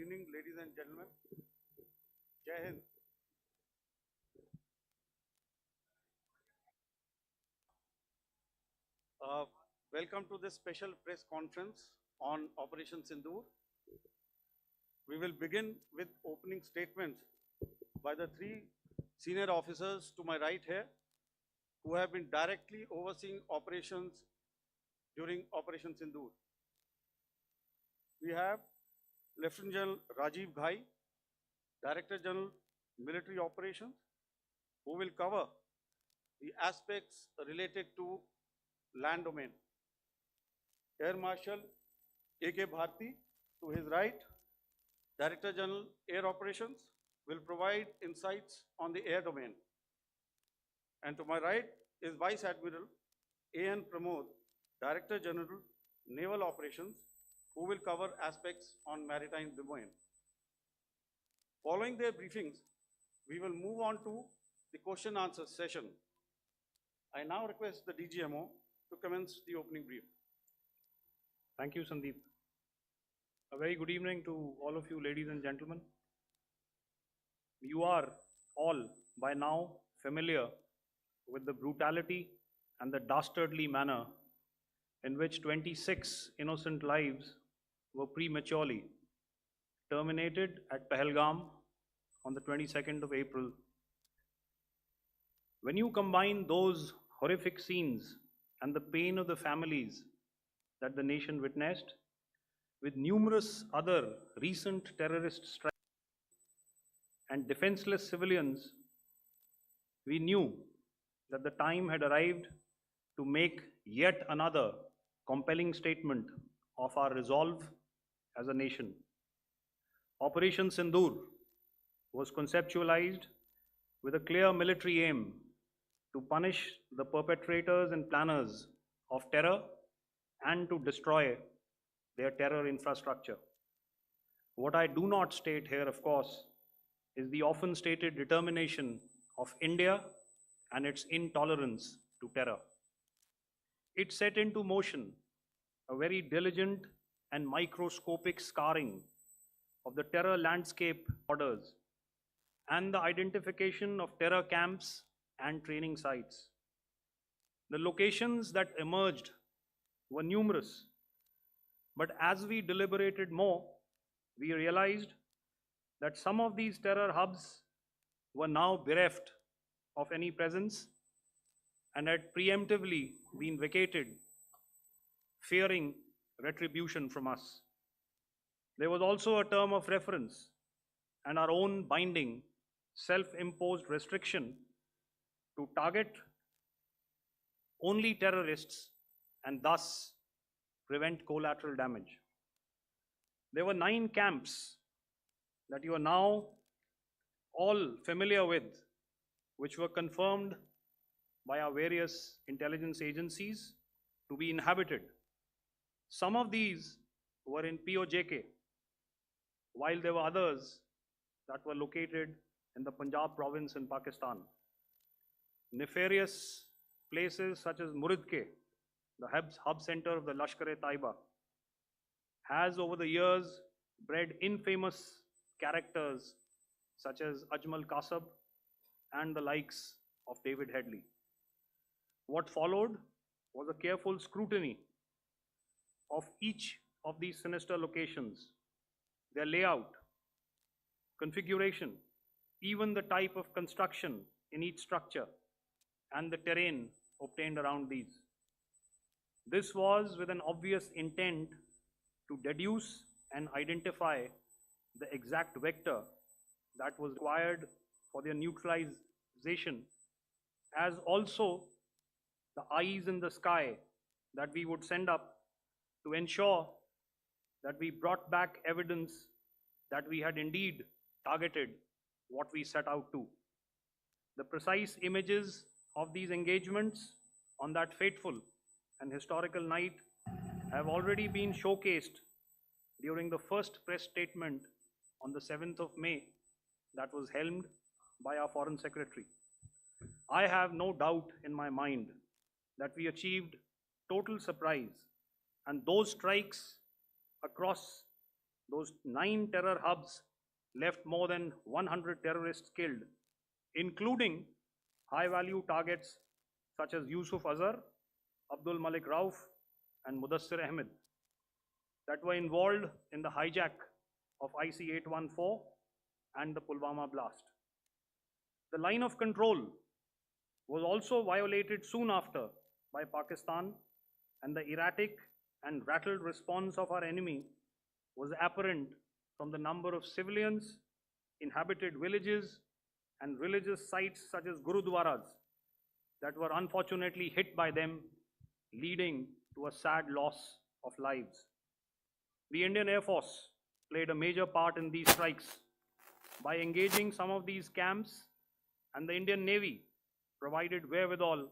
evening, ladies and gentlemen. Jai Hind. Uh, Welcome to this special press conference on Operation Sindoor. We will begin with opening statements by the three senior officers to my right here, who have been directly overseeing operations during Operation Sindoor. We have Lieutenant General Rajiv Ghai, Director General Military Operations, who will cover the aspects related to land domain. Air Marshal A.K. Bharti, to his right, Director General Air Operations, will provide insights on the air domain. And to my right is Vice Admiral A.N. Pramod, Director General Naval Operations, who will cover aspects on maritime domain. Following their briefings, we will move on to the question answer session. I now request the DGMO to commence the opening brief. Thank you, Sandeep. A very good evening to all of you, ladies and gentlemen. You are all by now familiar with the brutality and the dastardly manner in which 26 innocent lives were prematurely terminated at Pahalgam on the 22nd of April. When you combine those horrific scenes and the pain of the families that the nation witnessed with numerous other recent terrorist strikes and defenseless civilians, we knew that the time had arrived to make yet another compelling statement of our resolve as a nation. Operation Sindoor was conceptualized with a clear military aim to punish the perpetrators and planners of terror and to destroy their terror infrastructure. What I do not state here, of course, is the often stated determination of India and its intolerance to terror. It set into motion a very diligent and microscopic scarring of the terror landscape borders and the identification of terror camps and training sites. The locations that emerged were numerous, but as we deliberated more, we realized that some of these terror hubs were now bereft of any presence and had preemptively been vacated, fearing retribution from us. There was also a term of reference and our own binding, self-imposed restriction to target only terrorists and thus prevent collateral damage. There were 9 camps that you are now all familiar with, which were confirmed by our various intelligence agencies to be inhabited. Some of these were in POJK, while there were others that were located in the Punjab province in Pakistan. Nefarious places such as Muridke, the hub center of the Lashkar-e-Taiba, has over the years bred infamous characters such as Ajmal Kasab and the likes of David Headley. What followed was a careful scrutiny of each of these sinister locations, their layout, configuration, even the type of construction in each structure, and the terrain obtained around these. This was with an obvious intent to deduce and identify the exact vector that was required for their neutralization, as also the eyes in the sky that we would send up to ensure that we brought back evidence that we had indeed targeted what we set out to. The precise images of these engagements on that fateful and historical night have already been showcased during the first press statement on the 7th of May that was helmed by our Foreign Secretary. I have no doubt in my mind that we achieved total surprise, and those strikes across those 9 terror hubs left more than 100 terrorists killed, including high-value targets such as Yusuf Azhar, Abdul Malik Rauf, and Mudassir Ahmed that were involved in the hijack of IC-814 and the Pulwama blast. The line of control was also violated soon after by Pakistan, and the erratic and rattled response of our enemy was apparent from the number of civilians, inhabited villages, and religious sites such as Gurudwaras that were unfortunately hit by them, leading to a sad loss of lives. The Indian Air Force played a major part in these strikes by engaging some of these camps, and the Indian Navy provided wherewithal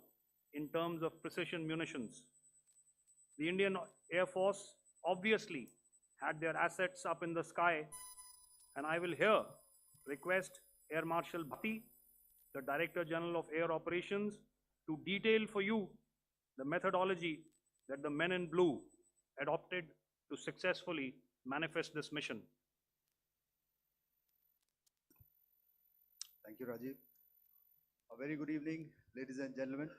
in terms of precision munitions. The Indian Air Force obviously had their assets up in the sky, and I will here request Air Marshal Bhatti, the Director General of Air Operations, to detail for you the methodology that the men in blue adopted to successfully manifest this mission. Thank you, Rajiv. A very good evening, ladies and gentlemen.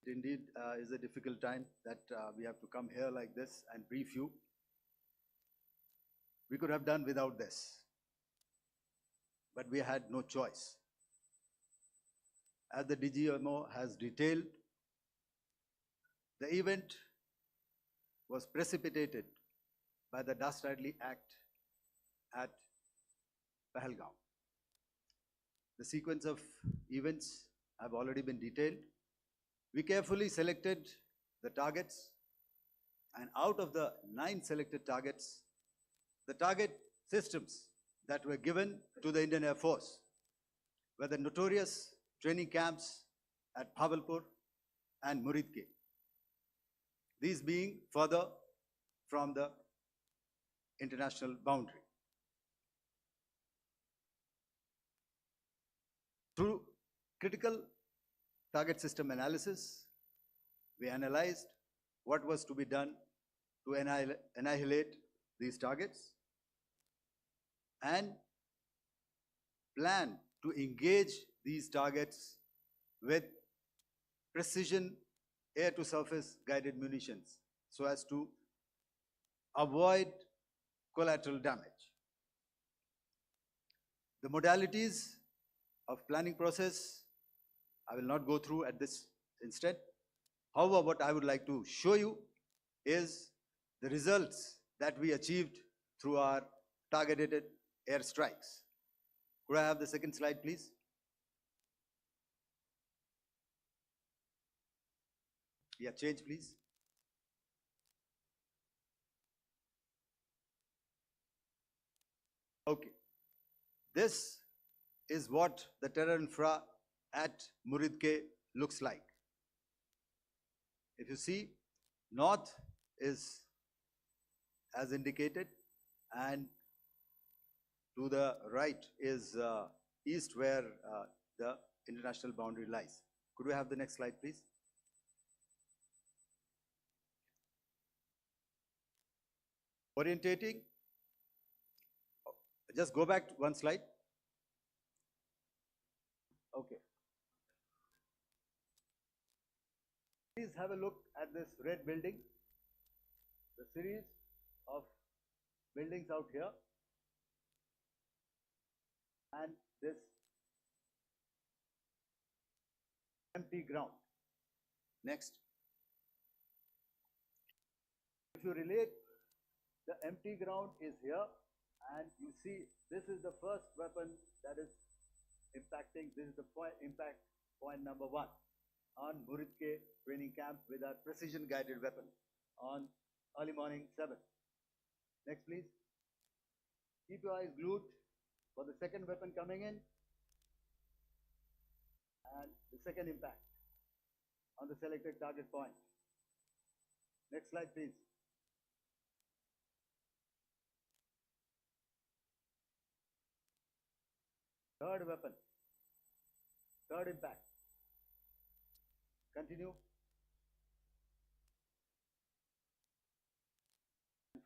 It indeed is a difficult time that we have to come here like this and brief you. We could have done without this, but we had no choice. As the DGMO has detailed, the event was precipitated by the dastardly act at Pahalgaon. The sequence of events have already been detailed. We carefully selected the targets, and out of the 9 selected targets, the target systems that were given to the Indian Air Force were the notorious training camps at Bhavalpur and Muridke, these being further from the international boundary. Through critical target system analysis, we analyzed what was to be done to annihilate these targets and plan to engage these targets with precision air-to-surface guided munitions so as to avoid collateral damage. The modalities of planning process I will not go through at this instant. However, what I would like to show you is the results that we achieved through our targeted airstrikes. Could I have the second slide, please? Yeah, change, please. Okay. This is what the terror infra at Muridke looks like. If you see, north is as indicated, and to the right is east, where the international boundary lies. Could we have the next slide, please? Orientating. Just go back one slide. Okay. Please have a look at this red building, the series of buildings out here, and this empty ground. Next. If you relate, the empty ground is here, and you see this is the first weapon that is impacting. This is the impact point number 1 on Muridke training camp with our precision guided weapon on early morning 7. Next, please. Keep your eyes glued for the second weapon coming in and the second impact on the selected target point. Next slide, please. Third weapon, third impact. Continue.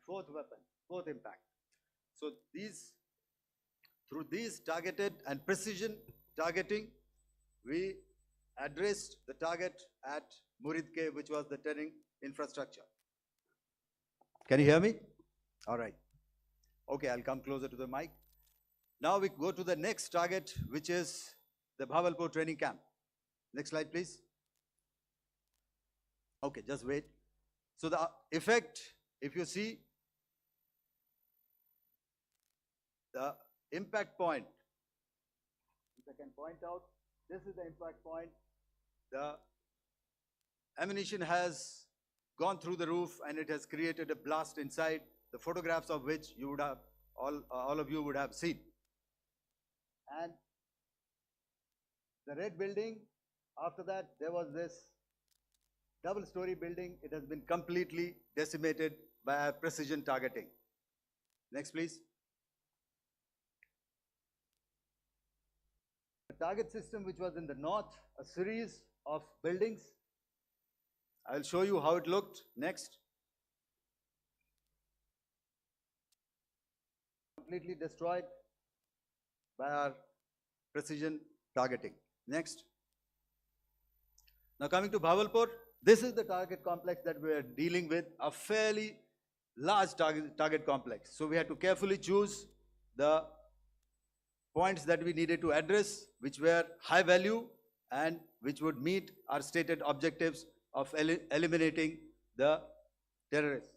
fourth weapon, fourth impact. So through these targeted and precision targeting, we addressed the target at Muridke, which was the turning infrastructure. Can you hear me? All right. Okay, I'll come closer to the mic. Now we go to the next target, which is the Bhavalpur training camp. Next slide, please. Okay, just wait. So the effect, if you see, the impact point, if I can point out, this is the impact point. The ammunition has gone through the roof and it has created a blast inside, the photographs of which you would have, all of you would have seen. And the red building, after that, there was this double-story building. It has been completely decimated by our precision targeting. Next, please. The target system, which was in the north, a series of buildings. I'll show you how it looked. Next. Completely destroyed by our precision targeting. Next. Now coming to Bhavalpur, this is the target complex that we are dealing with, a fairly large target complex. So we had to carefully choose the points that we needed to address, which were high value and which would meet our stated objectives of eliminating the terrorists.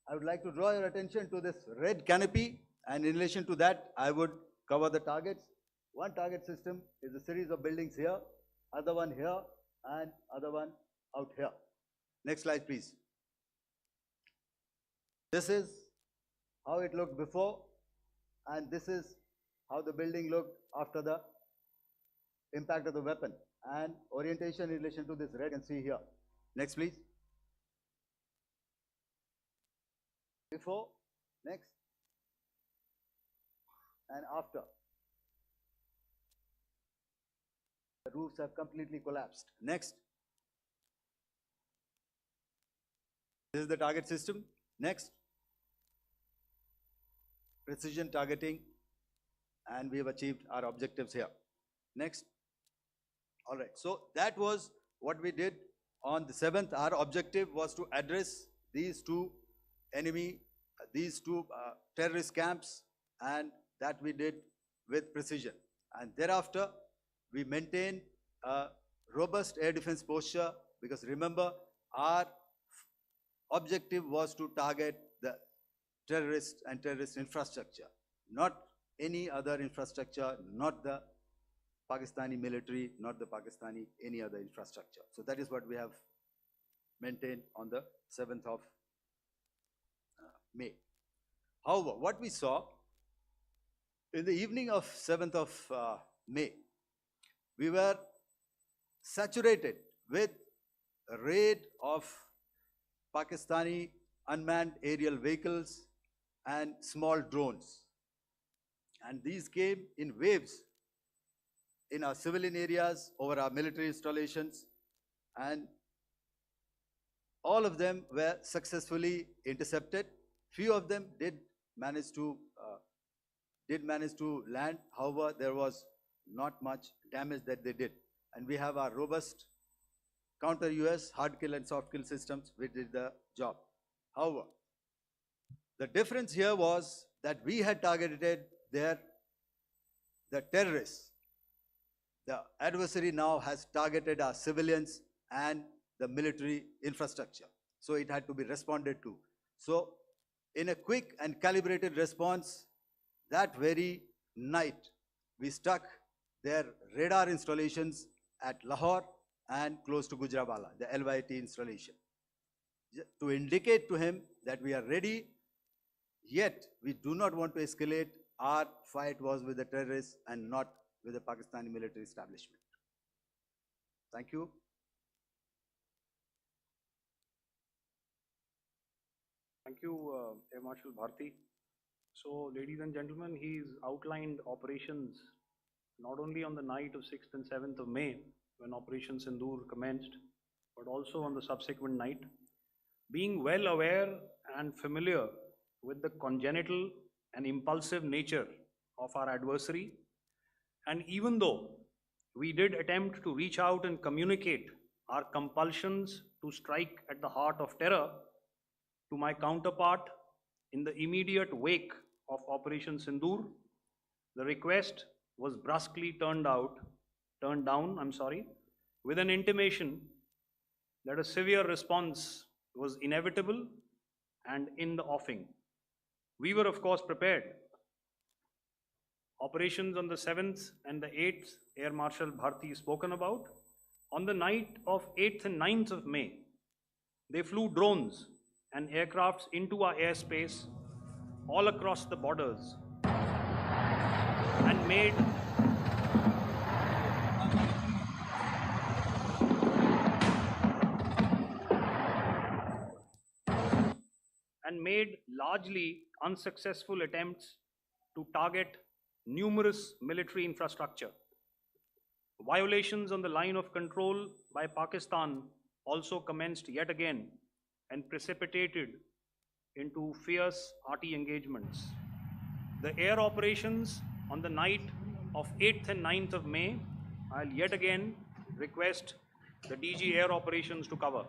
I would like to draw your attention to this red canopy, and in relation to that, I would cover the targets. One target system is a series of buildings here, other one here, and other one out here. Next slide, please. This is how it looked before, and this is how the building looked after the impact of the weapon. And orientation in relation to this red, you can see here. Next, please. Before, next, and after. The roofs have completely collapsed. Next. This is the target system. Next. Precision targeting, and we have achieved our objectives here. Next. All right, so that was what we did on the 7th. Our objective was to address these two terrorist camps, and that we did with precision. And thereafter, we maintained a robust air defense posture, because remember, our objective was to target the terrorist and terrorist infrastructure, not any other infrastructure, not the Pakistani military, not the Pakistani any other infrastructure. So that is what we have maintained on the 7th of May. However, what we saw in the evening of 7th of May, we were saturated with a raid of Pakistani unmanned aerial vehicles and small drones. And these came in waves in our civilian areas, over our military installations, and all of them were successfully intercepted. Few of them did manage to land. However, there was not much damage that they did. And we have our robust counter-US hard kill and soft kill systems which did the job. However, the difference here was that we had targeted the terrorists. The adversary now has targeted our civilians and the military infrastructure. So it had to be responded to. So in a quick and calibrated response, that very night, we struck their radar installations at Lahore and close to Gujranwala, the LYT installation, to indicate to him that we are ready, yet we do not want to escalate. Our fight was with the terrorists and not with the Pakistani military establishment. Thank you. Thank you, Air Marshal Bharti. So, ladies and gentlemen, he's outlined operations not only on the night of 6th and 7th of May, when Operation Sindoor commenced, but also on the subsequent night. Being well aware and familiar with the congenital and impulsive nature of our adversary, and even though we did attempt to reach out and communicate our compulsions to strike at the heart of terror to my counterpart in the immediate wake of Operation Sindoor, the request was brusquely turned down, with an intimation that a severe response was inevitable and in the offing. We were, of course, prepared. Operations on the 7th and the 8th, Air Marshal Bharti spoken about. On the night of 8th and 9th of May, they flew drones and aircrafts into our airspace all across the borders and made largely unsuccessful attempts to target numerous military infrastructure. Violations on the line of control by Pakistan also commenced yet again and precipitated into fierce arty engagements. The air operations on the night of 8th and 9th of May, I'll yet again request the DG Air Operations to cover.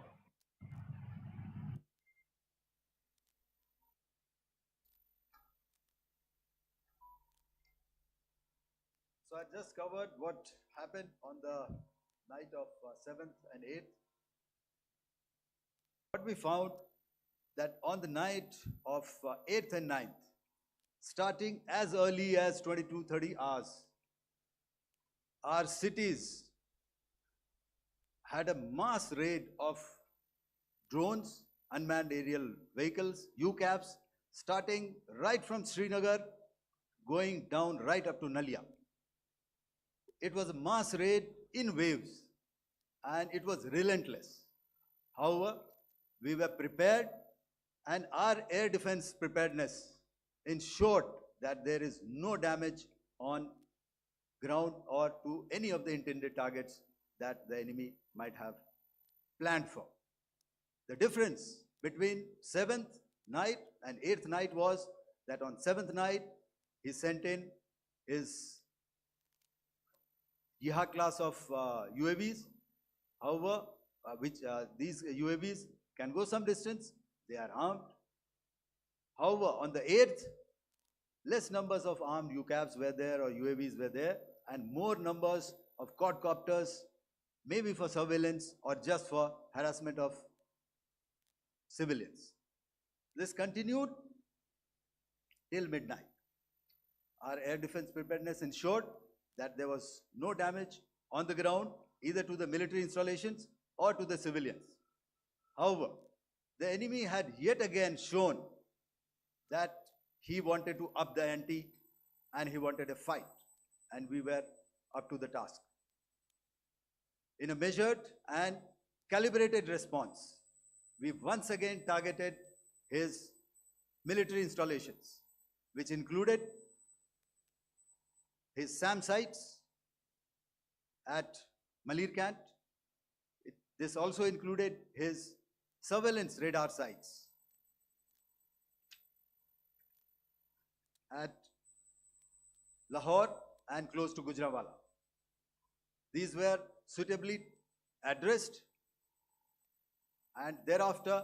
So I just covered what happened on the night of 7th and 8th. What we found that on the night of 8th and 9th, starting as early as 22:30 hours, our cities had a mass raid of drones, unmanned aerial vehicles, UCAVs, starting right from Srinagar, going down right up to Nalia. It was a mass raid in waves, and it was relentless. However, we were prepared, and our air defense preparedness ensured that there is no damage on ground or to any of the intended targets that the enemy might have planned for. The difference between 7th night and 8th night was that on 7th night, he sent in his Yeha class of UAVs. However, these UAVs can go some distance, they are armed. However, on the 8th, less numbers of armed UCAVs were there or UAVs were there, and more numbers of quadcopters, maybe for surveillance or just for harassment of civilians. This continued till midnight. Our air defense preparedness ensured that there was no damage on the ground, either to the military installations or to the civilians. However, the enemy had yet again shown that he wanted to up the ante and he wanted a fight, and we were up to the task. In a measured and calibrated response, we once again targeted his military installations, which included his SAM sites at Malirkant. This also included his surveillance radar sites at Lahore and close to Gujranwala. These were suitably addressed, and thereafter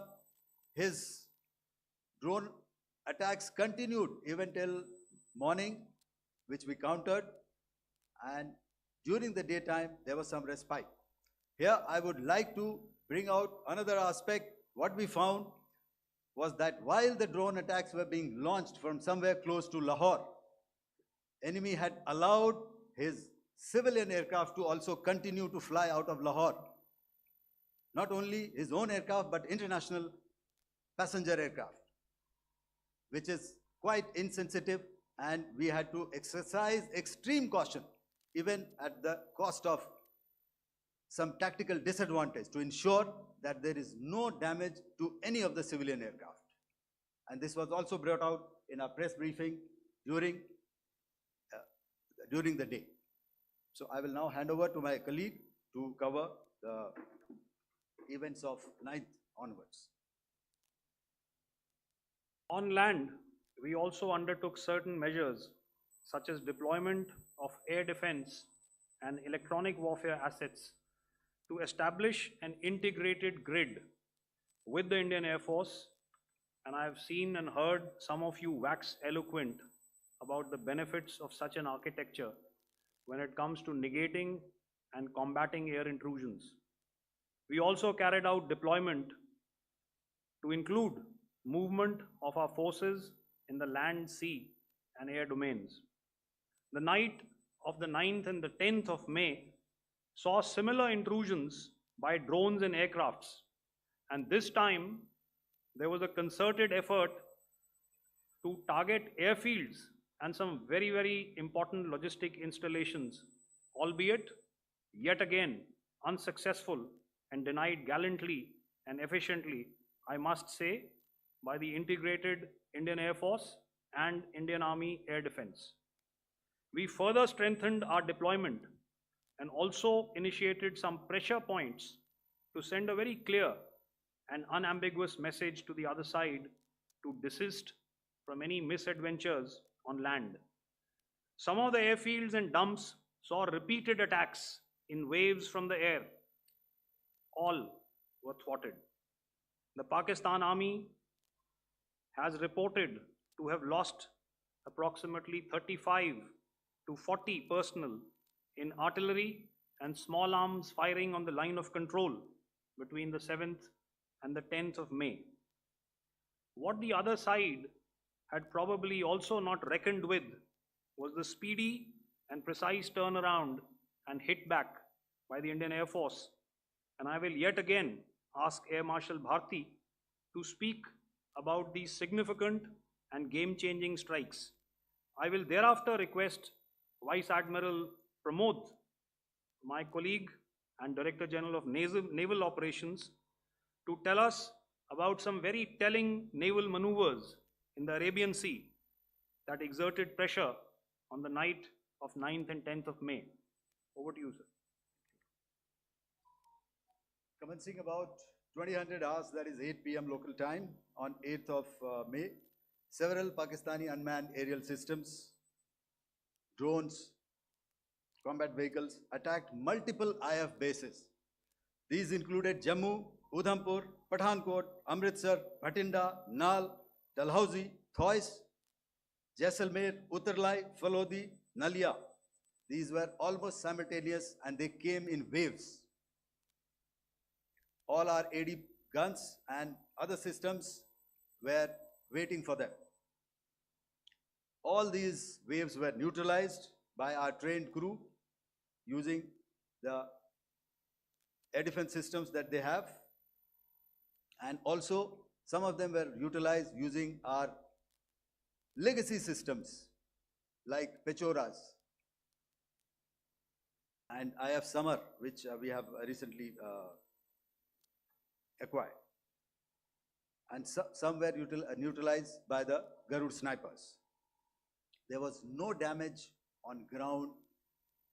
his drone attacks continued even till morning, which we countered, and during the daytime there was some respite. Here I would like to bring out another aspect. What we found was that while the drone attacks were being launched from somewhere close to Lahore, enemy had allowed his civilian aircraft to also continue to fly out of Lahore. Not only his own aircraft, but international passenger aircraft, which is quite insensitive, and we had to exercise extreme caution, even at the cost of some tactical disadvantage, to ensure that there is no damage to any of the civilian aircraft. And this was also brought out in our press briefing during the day. So I will now hand over to my colleague to cover the events of 9th onwards. On land, we also undertook certain measures such as deployment of air defense and electronic warfare assets to establish an integrated grid with the Indian Air Force. And I have seen and heard some of you wax eloquent about the benefits of such an architecture when it comes to negating and combating air intrusions. We also carried out deployment to include movement of our forces in the land, sea, and air domains. The night of the 9th and the 10th of May saw similar intrusions by drones and aircrafts, and this time there was a concerted effort to target airfields and some very, very important logistic installations, albeit yet again unsuccessful and denied gallantly and efficiently, I must say, by the integrated Indian Air Force and Indian Army Air Defense. We further strengthened our deployment and also initiated some pressure points to send a very clear and unambiguous message to the other side to desist from any misadventures on land. Some of the airfields and dumps saw repeated attacks in waves from the air. All were thwarted. The Pakistan Army has reported to have lost approximately 35 to 40 personnel in artillery and small arms firing on the line of control between the 7th and the 10th of May. What the other side had probably also not reckoned with was the speedy and precise turnaround and hit back by the Indian Air Force. And I will yet again ask Air Marshal Bharti to speak about these significant and game-changing strikes. I will thereafter request Vice Admiral Pramod, my colleague and Director General of Naval Operations, to tell us about some very telling naval maneuvers in the Arabian Sea that exerted pressure on the night of 9th and 10th of May. Over to you, sir. Commencing about 2000 hours, that is 8 p.m. local time, on 8th of May, several Pakistani unmanned aerial systems, drones, combat vehicles attacked multiple IF bases. These included Jammu, Udhampur, Pathankot, Amritsar, Bhatinda, Nal, Dalhousie, Thois, Jaisalmer, Uttarlai, Falodi, Nalia. These were almost simultaneous and they came in waves. All our AD guns and other systems were waiting for them. All these waves were neutralized by our trained crew using the air defense systems that they have, and also some of them were utilized using our legacy systems like Pechoras and IF Summer, which we have recently acquired. And some were neutralized by the Garud snipers. There was no damage on ground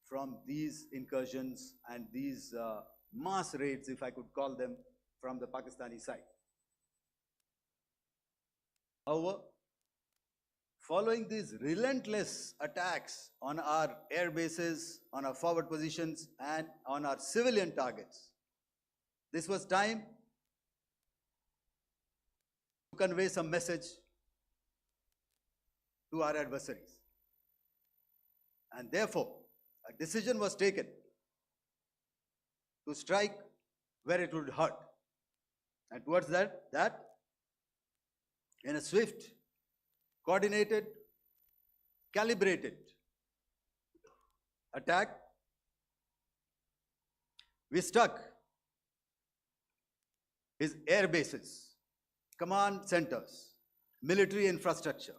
from these incursions and these mass raids, if I could call them, from the Pakistani side. However, following these relentless attacks on our air bases, on our forward positions, and on our civilian targets, this was time to convey some message to our adversaries. And therefore, a decision was taken to strike where it would hurt. And towards that in a swift, coordinated, calibrated attack, we struck his air bases, command centers, military infrastructure,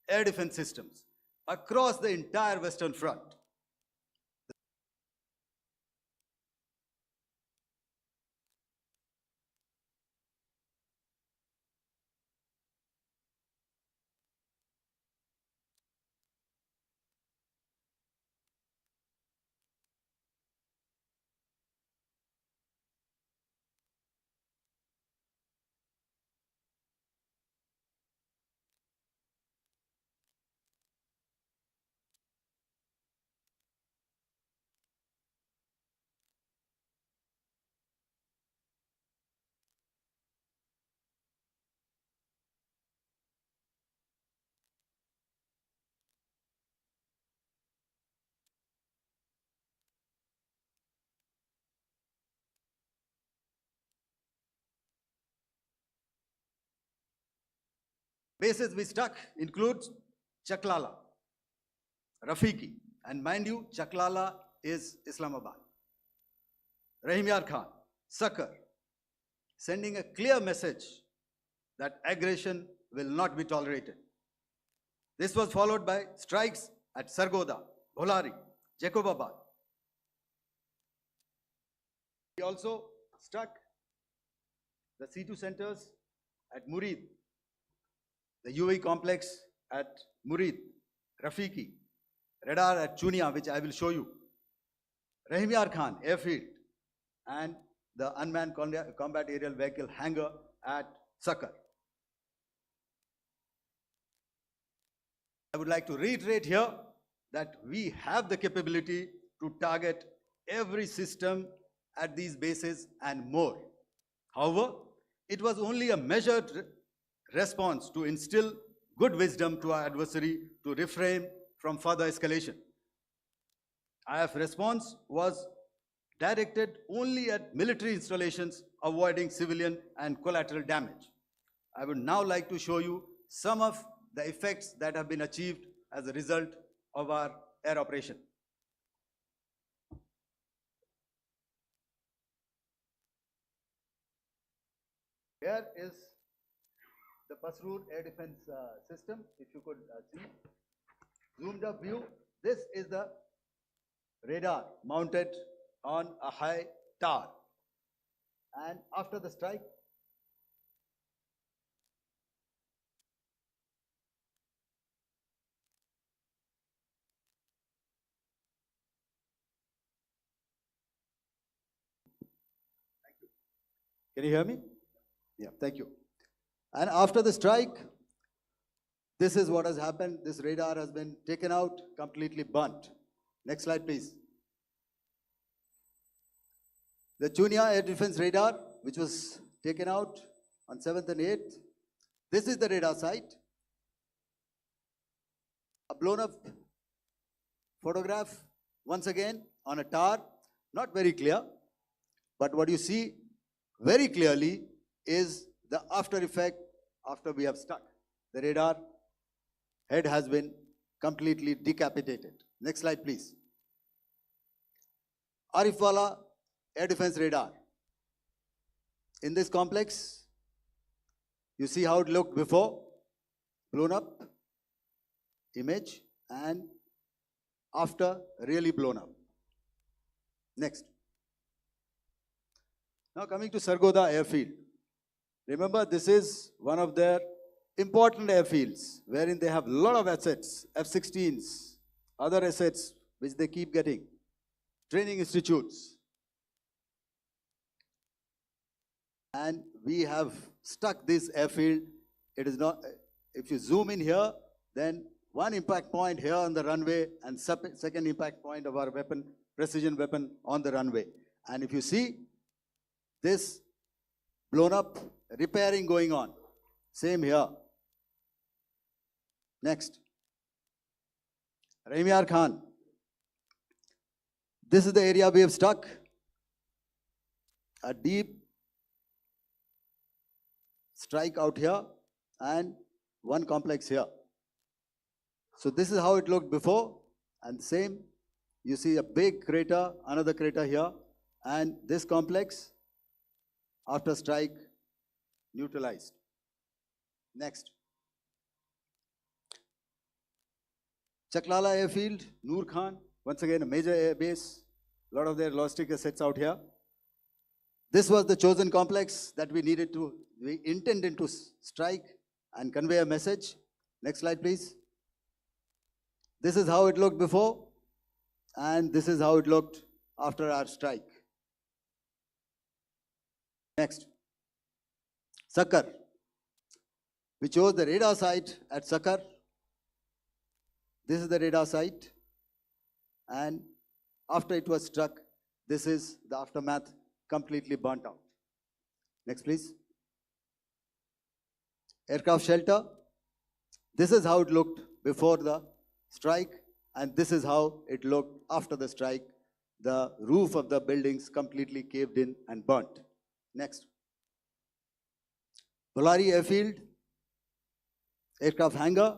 air defense systems across the entire Western Front. bases we struck include Chaklala, Rafiki, and mind you, Chaklala is Islamabad. Rahim Yar Khan, Sakar, sending a clear message that aggression will not be tolerated. This was followed by strikes at Sargoda, Bholari, Jacobabad. We also struck the C2 centers at Murid, the UAE complex at Murid, Rafiki, radar at Chunia, which I will show you, Rahim Yar Khan airfield, and the unmanned combat aerial vehicle hangar at Sakar. I would like to reiterate here that we have the capability to target every system at these bases and more. However, it was only a measured response to instill good wisdom to our adversary to refrain from further escalation. IF response was directed only at military installations, avoiding civilian and collateral damage. I would now like to show you some of the effects that have been achieved as a result of our air operation. Here is the Pasrur air defense system, if you could see. Zoomed up view, this is the radar mounted on a high tower. And after the strike, thank you. Can you hear me? Yeah, thank you. And after the strike, this is what has happened. This radar has been taken out, completely burnt. Next slide, please. The Chunia air defense radar, which was taken out on 7th and 8th. This is the radar site. A blown up photograph, once again, on a tower. Not very clear, but what you see very clearly is the after effect after we have struck. The radar head has been completely decapitated. Next slide, please. Arifwala air defense radar. In this complex, you see how it looked before, blown up image, and after really blown up. Next. Now coming to Sargoda airfield. Remember, this is one of their important airfields wherein they have a lot of assets, F-16s, other assets which they keep getting, training institutes. And we have stuck this airfield. It is not, if you zoom in here, then one impact point here on the runway and second impact point of our weapon, precision weapon on the runway. And if you see this blown up, repairing going on. Same here. Next. Rahim Yar Khan. This is the area we have struck. A deep strike out here and one complex here. So this is how it looked before, and same, you see a big crater, another crater here, and this complex after strike neutralized. Next. Chaklala airfield, Noor Khan, once again a major air base, a lot of their logistic assets out here. This was the chosen complex that we intended to strike and convey a message. Next slide, please. This is how it looked before, and this is how it looked after our strike. Next. Sakar. We chose the radar site at Sakar. This is the radar site, and after it was struck, this is the aftermath, completely burnt out. Next, please. Aircraft shelter. This is how it looked before the strike, and this is how it looked after the strike. The roof of the buildings completely caved in and burnt. Next. Bholari airfield. aircraft hangar.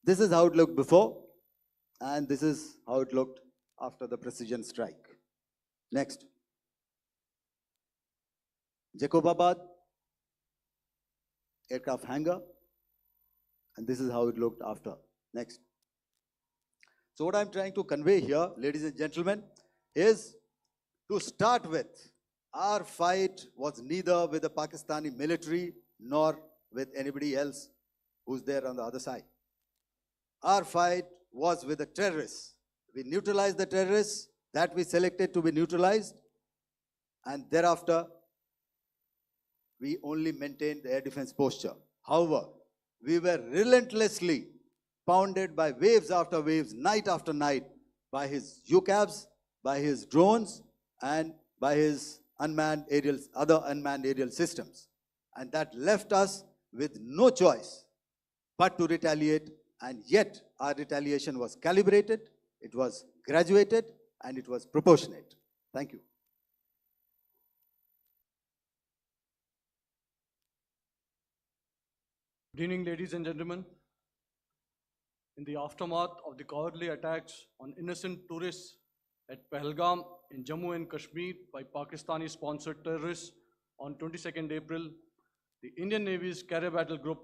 This is how it looked before, and this is how it looked after the precision strike. Next. Jacobabad aircraft hangar, and this is how it looked after. Next. So what I'm trying to convey here, ladies and gentlemen, is to start with, our fight was neither with the Pakistani military nor with anybody else who's there on the other side. Our fight was with the terrorists. We neutralized the terrorists that we selected to be neutralized, and thereafter, we only maintained the air defense posture. However, we were relentlessly pounded by waves after waves, night after night, by his UCAVs, by his drones, and by his other unmanned aerial systems. And that left us with no choice but to retaliate, and yet our retaliation was calibrated, it was graduated, and it was proportionate. Thank you. Good evening, ladies and gentlemen. In the aftermath of the cowardly attacks on innocent tourists at Pahalgam in Jammu and Kashmir by Pakistani-sponsored terrorists on 22nd April, the Indian Navy's Carrier Battle Group,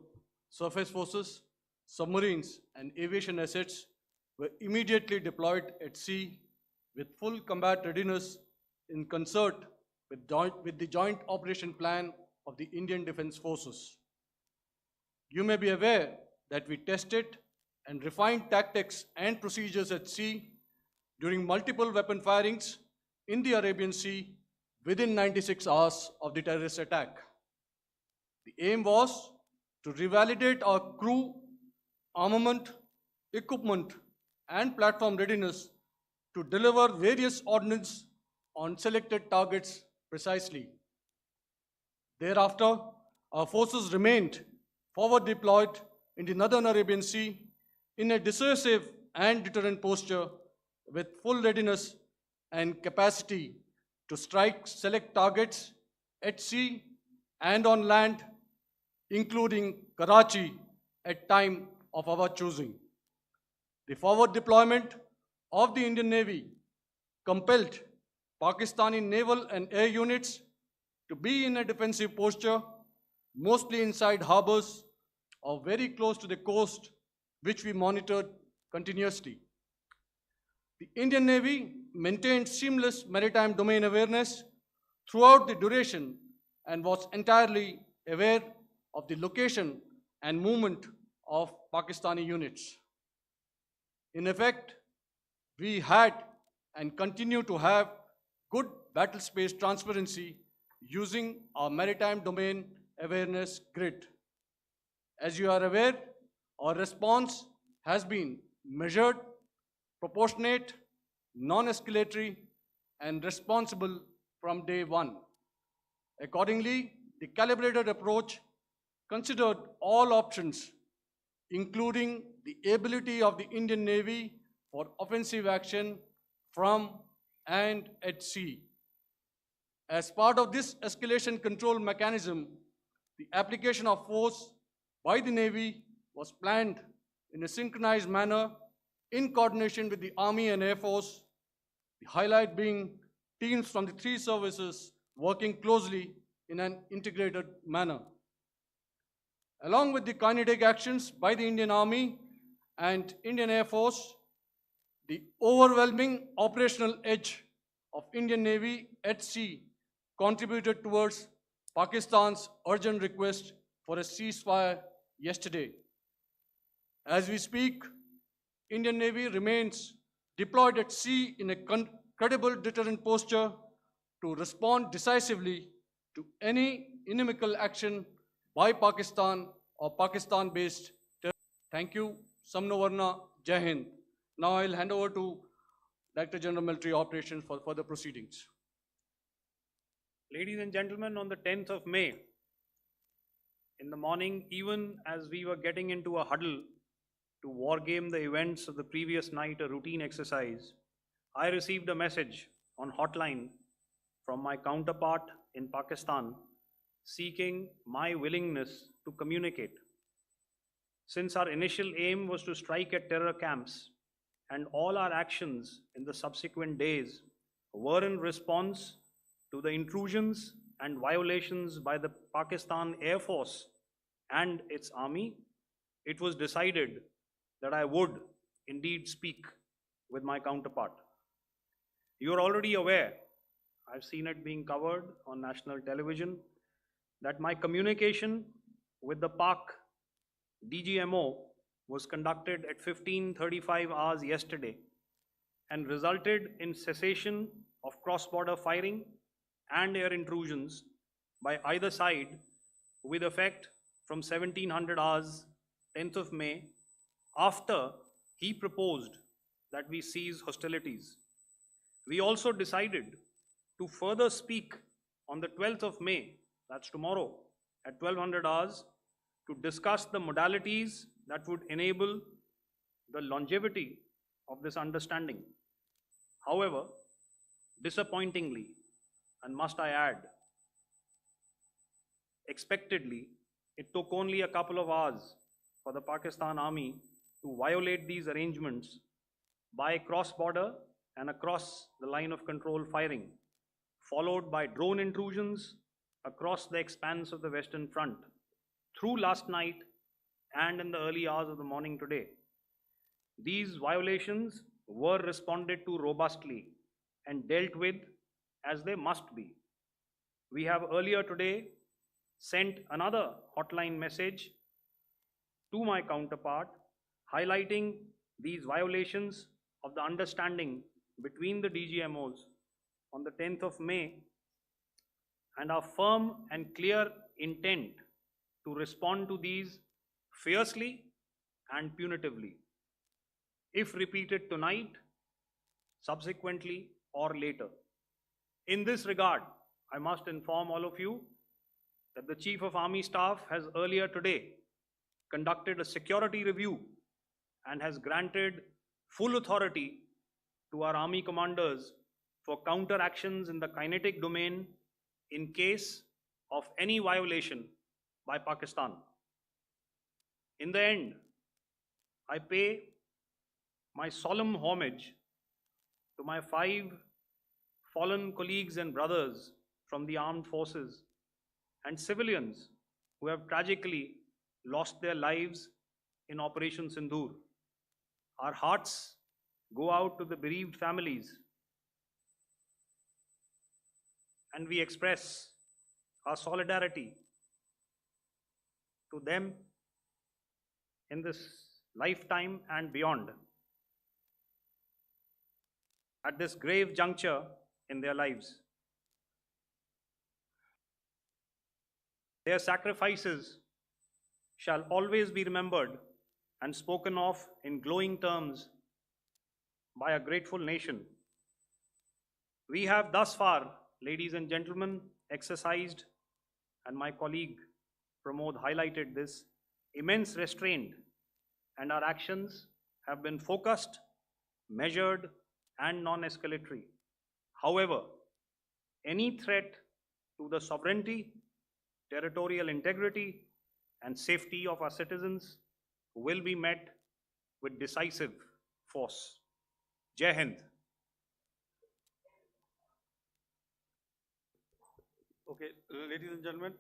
surface forces, submarines, and aviation assets were immediately deployed at sea with full combat readiness in concert with the Joint Operation Plan of the Indian Defence Forces. You may be aware that we tested and refined tactics and procedures at sea during multiple weapon firings in the Arabian Sea within 96 hours of the terrorist attack. The aim was to revalidate our crew, armament, equipment, and platform readiness to deliver various ordnance on selected targets precisely. Thereafter, our forces remained forward deployed in the Northern Arabian Sea in a dissuasive and deterrent posture with full readiness and capacity to strike select targets at sea and on land, including Karachi at time of our choosing. The forward deployment of the Indian Navy compelled Pakistani naval and air units to be in a defensive posture, mostly inside harbors or very close to the coast, which we monitored continuously. The Indian Navy maintained seamless maritime domain awareness throughout the duration and was entirely aware of the location and movement of Pakistani units. In effect, we had and continue to have good battle space transparency using our maritime domain awareness grid. As you are aware, our response has been measured, proportionate, non-escalatory, and responsible from day one. Accordingly, the calibrated approach considered all options, including the ability of the Indian Navy for offensive action from and at sea. As part of this escalation control mechanism, the application of force by the Navy was planned in a synchronized manner in coordination with the Army and Air Force, the highlight being teams from the three services working closely in an integrated manner. Along with the kinetic actions by the Indian Army and Indian Air Force, the overwhelming operational edge of Indian Navy at sea contributed towards Pakistan's urgent request for a ceasefire yesterday. As we speak, Indian Navy remains deployed at sea in a credible deterrent posture to respond decisively to any inimical action by Pakistan or Pakistan-based terrorists. Thank you. Samno Varna, Jai Hind. Now I'll hand over to Director General Military Operations for further proceedings. Ladies and gentlemen, on the 10th of May, in the morning, even as we were getting into a huddle to wargame the events of the previous night, a routine exercise, I received a message on hotline from my counterpart in Pakistan seeking my willingness to communicate. Since our initial aim was to strike at terror camps, and all our actions in the subsequent days were in response to the intrusions and violations by the Pakistan Air Force and its army, it was decided that I would indeed speak with my counterpart. You are already aware, I've seen it being covered on national television, that my communication with the Pak DGMO was conducted at 15:35 hours yesterday and resulted in cessation of cross-border firing and air intrusions by either side with effect from 1700 hours 10th of May, after he proposed that we cease hostilities. We also decided to further speak on the 12th of May, that's tomorrow, at 1200 hours, to discuss the modalities that would enable the longevity of this understanding. However, disappointingly, and must I add, expectedly, it took only a couple of hours for the Pakistan Army to violate these arrangements by cross-border and across the line of control firing, followed by drone intrusions across the expanse of the Western Front through last night and in the early hours of the morning today. These violations were responded to robustly and dealt with as they must be. We have earlier today sent another hotline message to my counterpart highlighting these violations of the understanding between the DGMOs on the 10th of May and our firm and clear intent to respond to these fiercely and punitively, if repeated tonight, subsequently, or later. In this regard, I must inform all of you that the Chief of Army Staff has earlier today conducted a security review and has granted full authority to our Army commanders for counter actions in the kinetic domain in case of any violation by Pakistan. In the end, I pay my solemn homage to my 5 fallen colleagues and brothers from the armed forces and civilians who have tragically lost their lives in Operation Sindoor. Our hearts go out to the bereaved families, and we express our solidarity to them in this lifetime and beyond, at this grave juncture in their lives. Their sacrifices shall always be remembered and spoken of in glowing terms by a grateful nation. We have thus far, ladies and gentlemen, exercised, and my colleague Pramod highlighted this, immense restraint, and our actions have been focused, measured, and non-escalatory. However, any threat to the sovereignty, territorial integrity, and safety of our citizens will be met with decisive force. Jai Hind. Okay, ladies and gentlemen,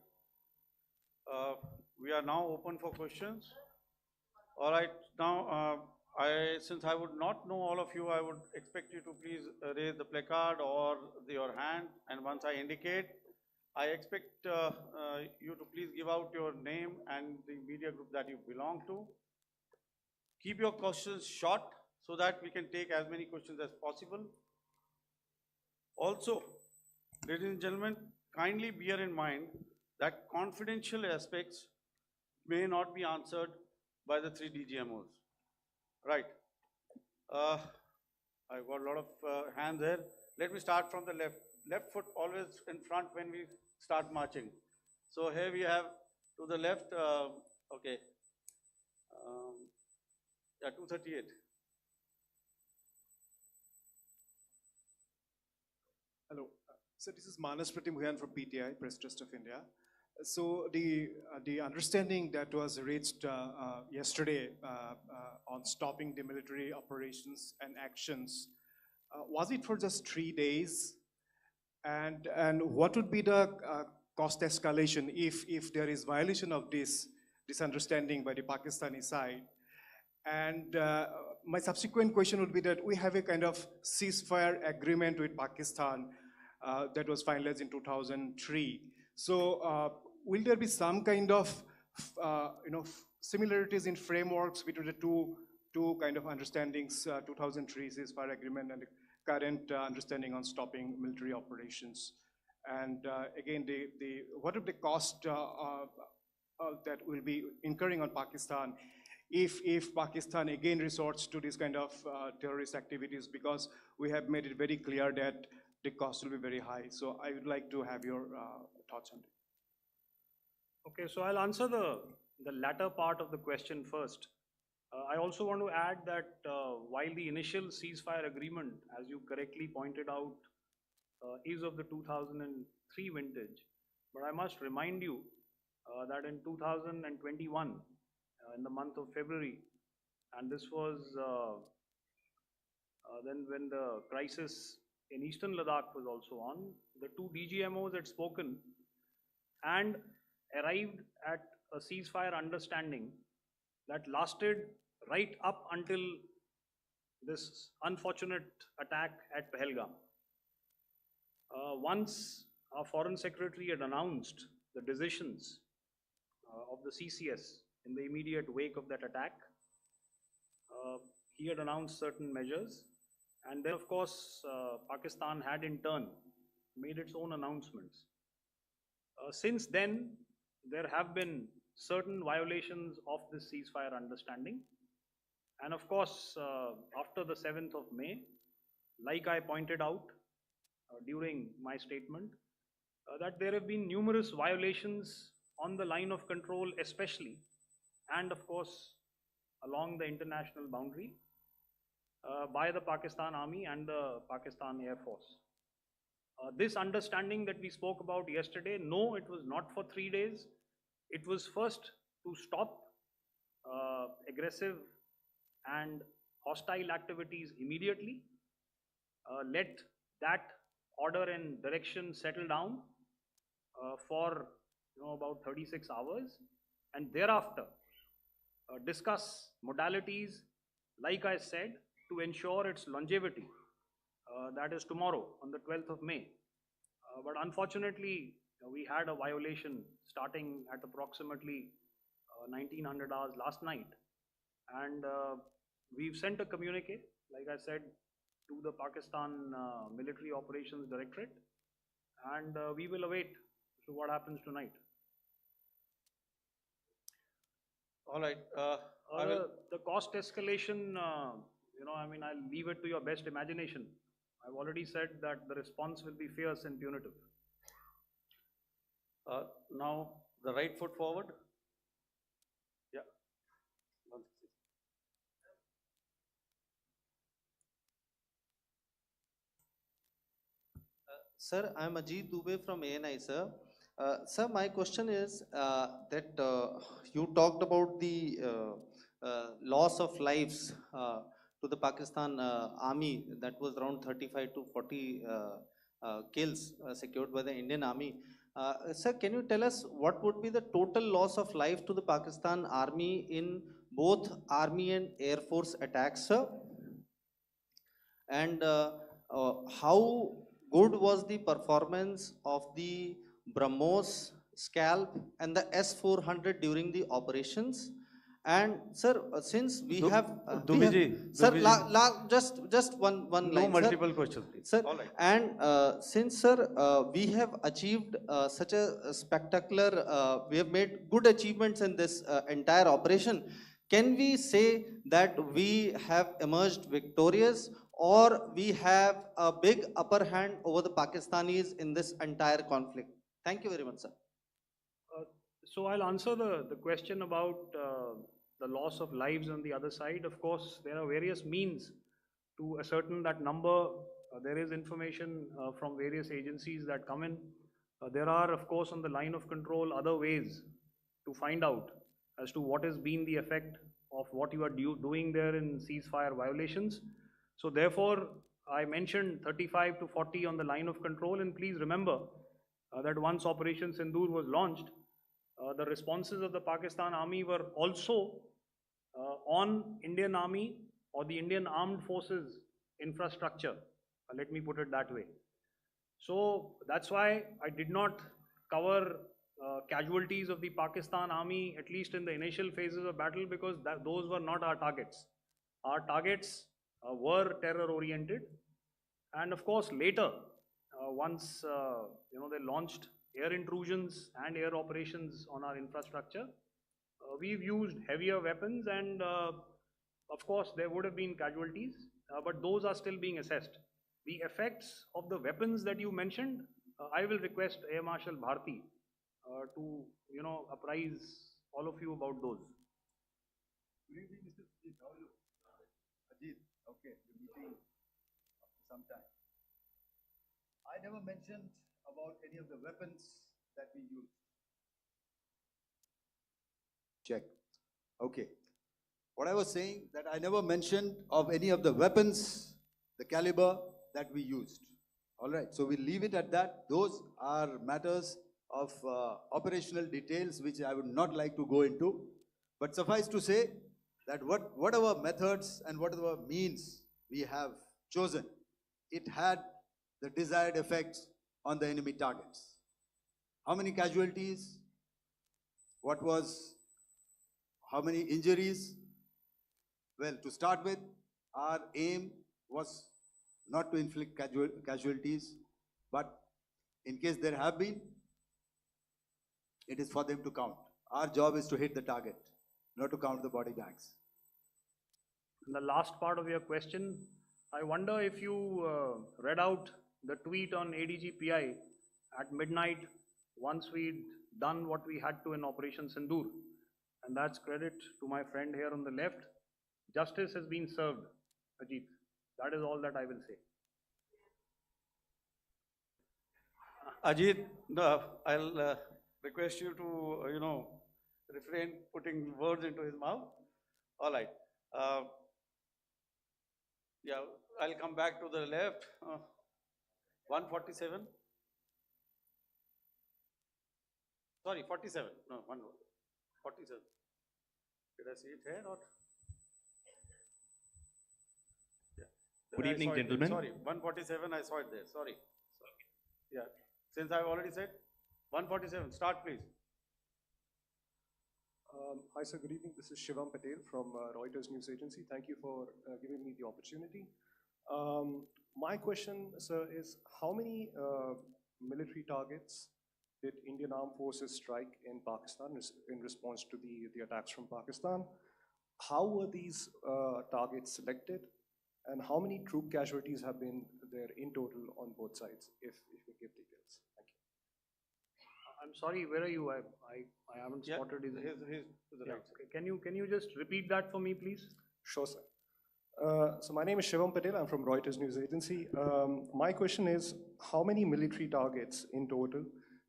we are now open for questions. All right, now since I would not know all of you, I would expect you to please raise the placard or your hand, and once I indicate, I expect you to please give out your name and the media group that you belong to. Keep your questions short so that we can take as many questions as possible. Also, ladies and gentlemen, kindly bear in mind that confidential aspects may not be answered by the 3 DGMOs. Right. I've got a lot of hands here. Let me start from the left. Left foot always in front when we start marching. So here we have to the left, okay, yeah, 238. Hello. So this is Manas Pratimhuyan from PTI, Press Trust of India. So the understanding that was reached yesterday on stopping the military operations and actions, was it for just 3 days? And what would be the cost escalation if there is violation of this understanding by the Pakistani side? And my subsequent question would be that we have a kind of ceasefire agreement with Pakistan that was finalized in 2003. So will there be some kind of similarities in frameworks between the two kind of understandings, 2003 ceasefire agreement and the current understanding on stopping military operations? And again, what are the cost that will be incurring on Pakistan if Pakistan again resorts to this kind of terrorist activities, because we have made it very clear that the cost will be very high. So I would like to have your thoughts on it. Okay, so I'll answer the latter part of the question first. I also want to add that while the initial ceasefire agreement, as you correctly pointed out, is of the 2003 vintage, but I must remind you that in 2021, in the month of February, and this was then when the crisis in eastern Ladakh was also on, the two DGMOs had spoken and arrived at a ceasefire understanding that lasted right up until this unfortunate attack at Pahalgam. Once our Foreign Secretary had announced the decisions of the CCS in the immediate wake of that attack, he had announced certain measures, and then of course Pakistan had in turn made its own announcements. Since then, there have been certain violations of this ceasefire understanding, and of course after the 7th of May, like I pointed out during my statement, that there have been numerous violations on the line of control especially, and of course along the international boundary by the Pakistan Army and the Pakistan Air Force. This understanding that we spoke about yesterday, no, it was not for 3 days. It was first to stop aggressive and hostile activities immediately, let that order and direction settle down for about 36 hours, and thereafter discuss modalities, like I said, to ensure its longevity. That is tomorrow on the 12th of May. But unfortunately, we had a violation starting at approximately 1900 hours last night, and we've sent a communique, like I said, to the Pakistan Military Operations Directorate, and we will await what happens tonight. All right. The cost escalation, I mean, I'll leave it to your best imagination. I've already said that the response will be fierce and punitive. Now, the right foot forward. Yeah. Sir, I'm Ajit Dubey from ANI, sir. Sir, my question is that you talked about the loss of lives to the Pakistan army, that was around 35 to 40 kills secured by the Indian army. Sir, can you tell us what would be the total loss of life to the Pakistan army in both army and air force attacks, sir? And how good was the performance of the BrahMos, Scalp and the S-400 during the operations? And sir, since we have, sir, just one line. No multiple questions, please. Sir, all right. and since sir, we have achieved such a spectacular, we have made good achievements in this entire operation. Can we say that we have emerged victorious, or we have a big upper hand over the Pakistanis in this entire conflict? Thank you very much, sir. So I'll answer the question about the loss of lives on the other side. Of course, there are various means to ascertain that number. There is information from various agencies that come in. There are, of course, on the line of control, other ways to find out as to what has been the effect of what you are doing there in ceasefire violations. So therefore, I mentioned 35 to 40 on the line of control, and please remember that once Operation Sindoor was launched, the responses of the Pakistan Army were also on Indian Army or the Indian Armed Forces infrastructure. Let me put it that way. So that's why I did not cover casualties of the Pakistan Army, at least in the initial phases of battle, because those were not our targets. Our targets were terror oriented. And of course, later, once they launched air intrusions and air operations on our infrastructure, we've used heavier weapons, and of course, there would have been casualties, but those are still being assessed. The effects of the weapons that you mentioned, I will request Air Marshal Bharti to apprise all of you about those. Good evening, Mr. Ajit. How are you? Ajit, okay, the meeting after some time. I never mentioned about any of the weapons that we used. Check. Okay. What I was saying, that I never mentioned of any of the weapons, the caliber that we used. All right, so we'll leave it at that. Those are matters of operational details which I would not like to go into. But suffice to say that whatever methods and whatever means we have chosen, it had the desired effects on the enemy targets. How many casualties? How many injuries? Well, to start with, our aim was not to inflict casualties, but in case there have been, it is for them to count. Our job is to hit the target, not to count the body bags. In the last part of your question, I wonder if you read out the tweet on ADGPI at midnight once we'd done what we had to in Operation Sindoor. And that's credit to my friend here on the left. Justice has been served, Ajit. That is all that I will say. Ajit, I'll request you to, refrain putting words into his mouth. All right. Yeah, I'll come back to the left. 147. Sorry, 47. No, 47. Did I see it here or? Yeah. Good I evening, saw it there. gentlemen. Sorry, 147, I saw it there. Sorry. Yeah, since I've already said 147, start please. Hi, sir. Good evening. This is Shivam Patel from Reuters News Agency. Thank you for giving me the opportunity. My question, sir, is how many military targets did Indian Armed Forces strike in Pakistan in response to the attacks from Pakistan? How were these targets selected? And how many troop casualties have been there in total on both sides, if you give details? Thank you. I'm sorry, where are you? I haven't spotted his. His to the Yeah. right. Okay. Can you just repeat that for me, please? Sure, sir. So my name is Shivam Patel. I'm from Reuters News Agency. My question is, how many military targets in total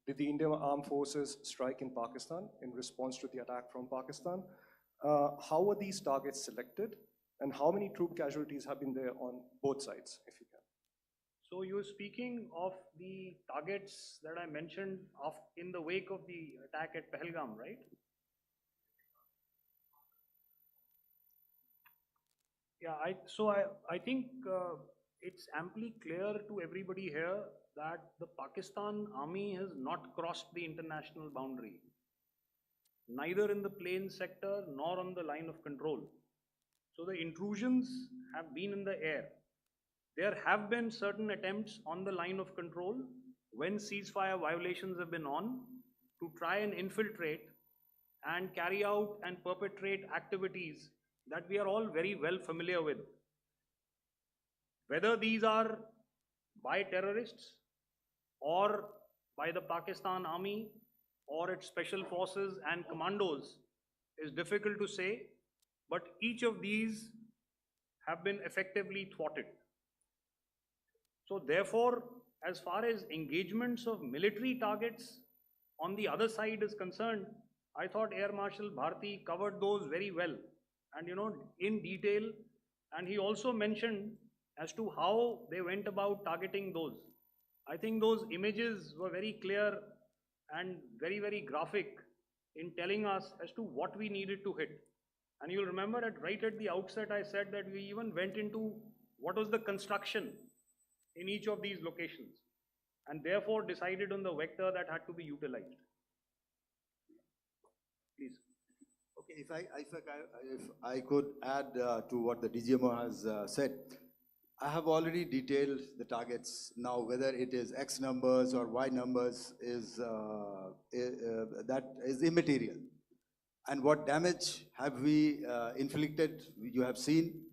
did the Indian Armed Forces strike in Pakistan in response to the attack from Pakistan? How were these targets selected? And how many troop casualties have been there on both sides, if you can? So you're speaking of the targets that I mentioned in the wake of the attack at Pahalgam, right? Yeah, I think it's amply clear to everybody here that the Pakistan Army has not crossed the international boundary, neither in the plain sector nor on the line of control. So the intrusions have been in the air. There have been certain attempts on the line of control when ceasefire violations have been on to try and infiltrate and carry out and perpetrate activities that we are all very well familiar with. Whether these are by terrorists or by the Pakistan Army or its special forces and commandos is difficult to say, but each of these have been effectively thwarted. So therefore, as far as engagements of military targets on the other side is concerned, I thought Air Marshal Bharti covered those very well and in detail. And he also mentioned as to how they went about targeting those. I think those images were very clear and very, very graphic in telling us as to what we needed to hit. And you'll remember right at the outset, I said that we even went into what was the construction in each of these locations, and therefore decided on the vector that had to be utilized. Please. Okay, if I could add to what the DGMO has said, I have already detailed the targets. Now, whether it is X numbers or Y numbers is that is immaterial. And what damage have we inflicted? You have seen.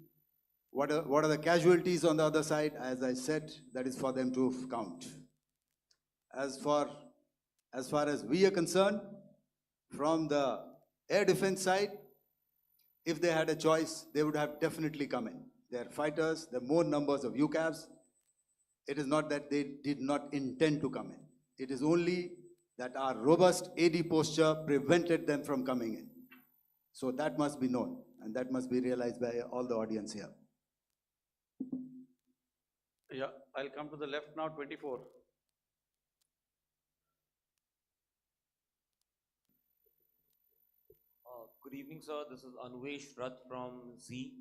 What are the casualties on the other side? As I said, that is for them to count. As far as we are concerned, from the air defense side, if they had a choice, they would have definitely come in. They are fighters, there are more numbers of UCAVs. It is not that they did not intend to come in. It is only that our robust AD posture prevented them from coming in. So that must be known, and that must be realized by all the audience here. Yeah, I'll come to the left now, 24. Good evening, sir. This is Anvesh Rath from Z.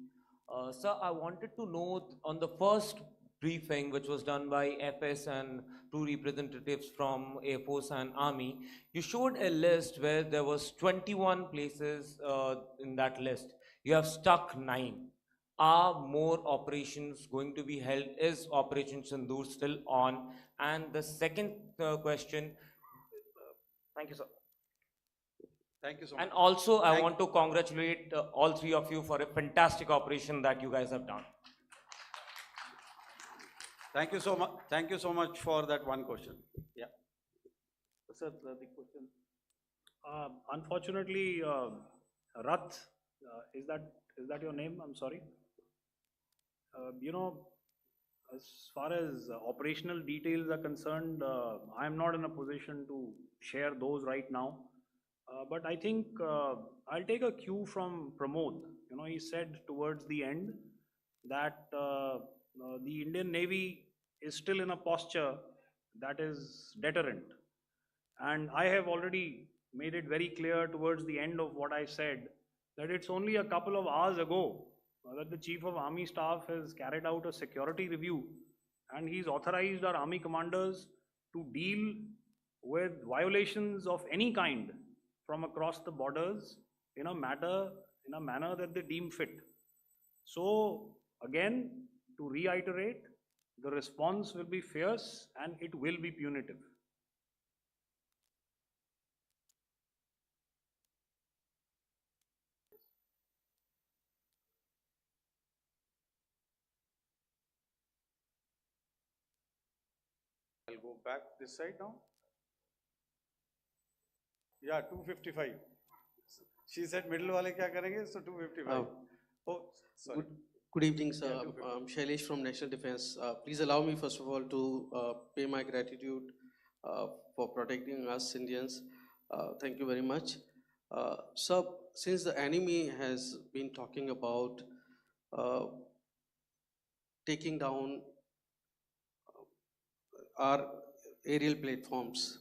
Sir, I wanted to know on the first briefing, which was done by FS and two representatives from Air Force and Army, you showed a list where there was 21 places in that list. You have stuck 9. Are more operations going to be held? Is Operation Sindoor still on? And the second question, thank you, sir. Thank you so much. And also, I want to congratulate all three of you for a fantastic operation that you guys have done. Thank you so much. Thank you so much for that one question. Yeah. Sir, the question. Unfortunately, Rath, is that your name? I'm sorry. As far as operational details are concerned, I am not in a position to share those right now. But I think I'll take a cue from Pramod. He said towards the end that the Indian Navy is still in a posture that is deterrent. And I have already made it very clear towards the end of what I said that it's only a couple of hours ago that the Chief of Army Staff has carried out a security review, and he's authorized our Army commanders to deal with violations of any kind from across the borders in a manner that they deem fit. So again, to reiterate, the response will be fierce and it will be punitive. I'll go back this side now. Yeah, 255. She said middle wale kya karenge, so 255. Oh, sorry. Good evening, sir. Yeah, 255. I'm Shailesh from National Defense. Please allow me, first of all, to pay my gratitude for protecting us Indians. Thank you very much. Sir, since the enemy has been talking about taking down our aerial platforms,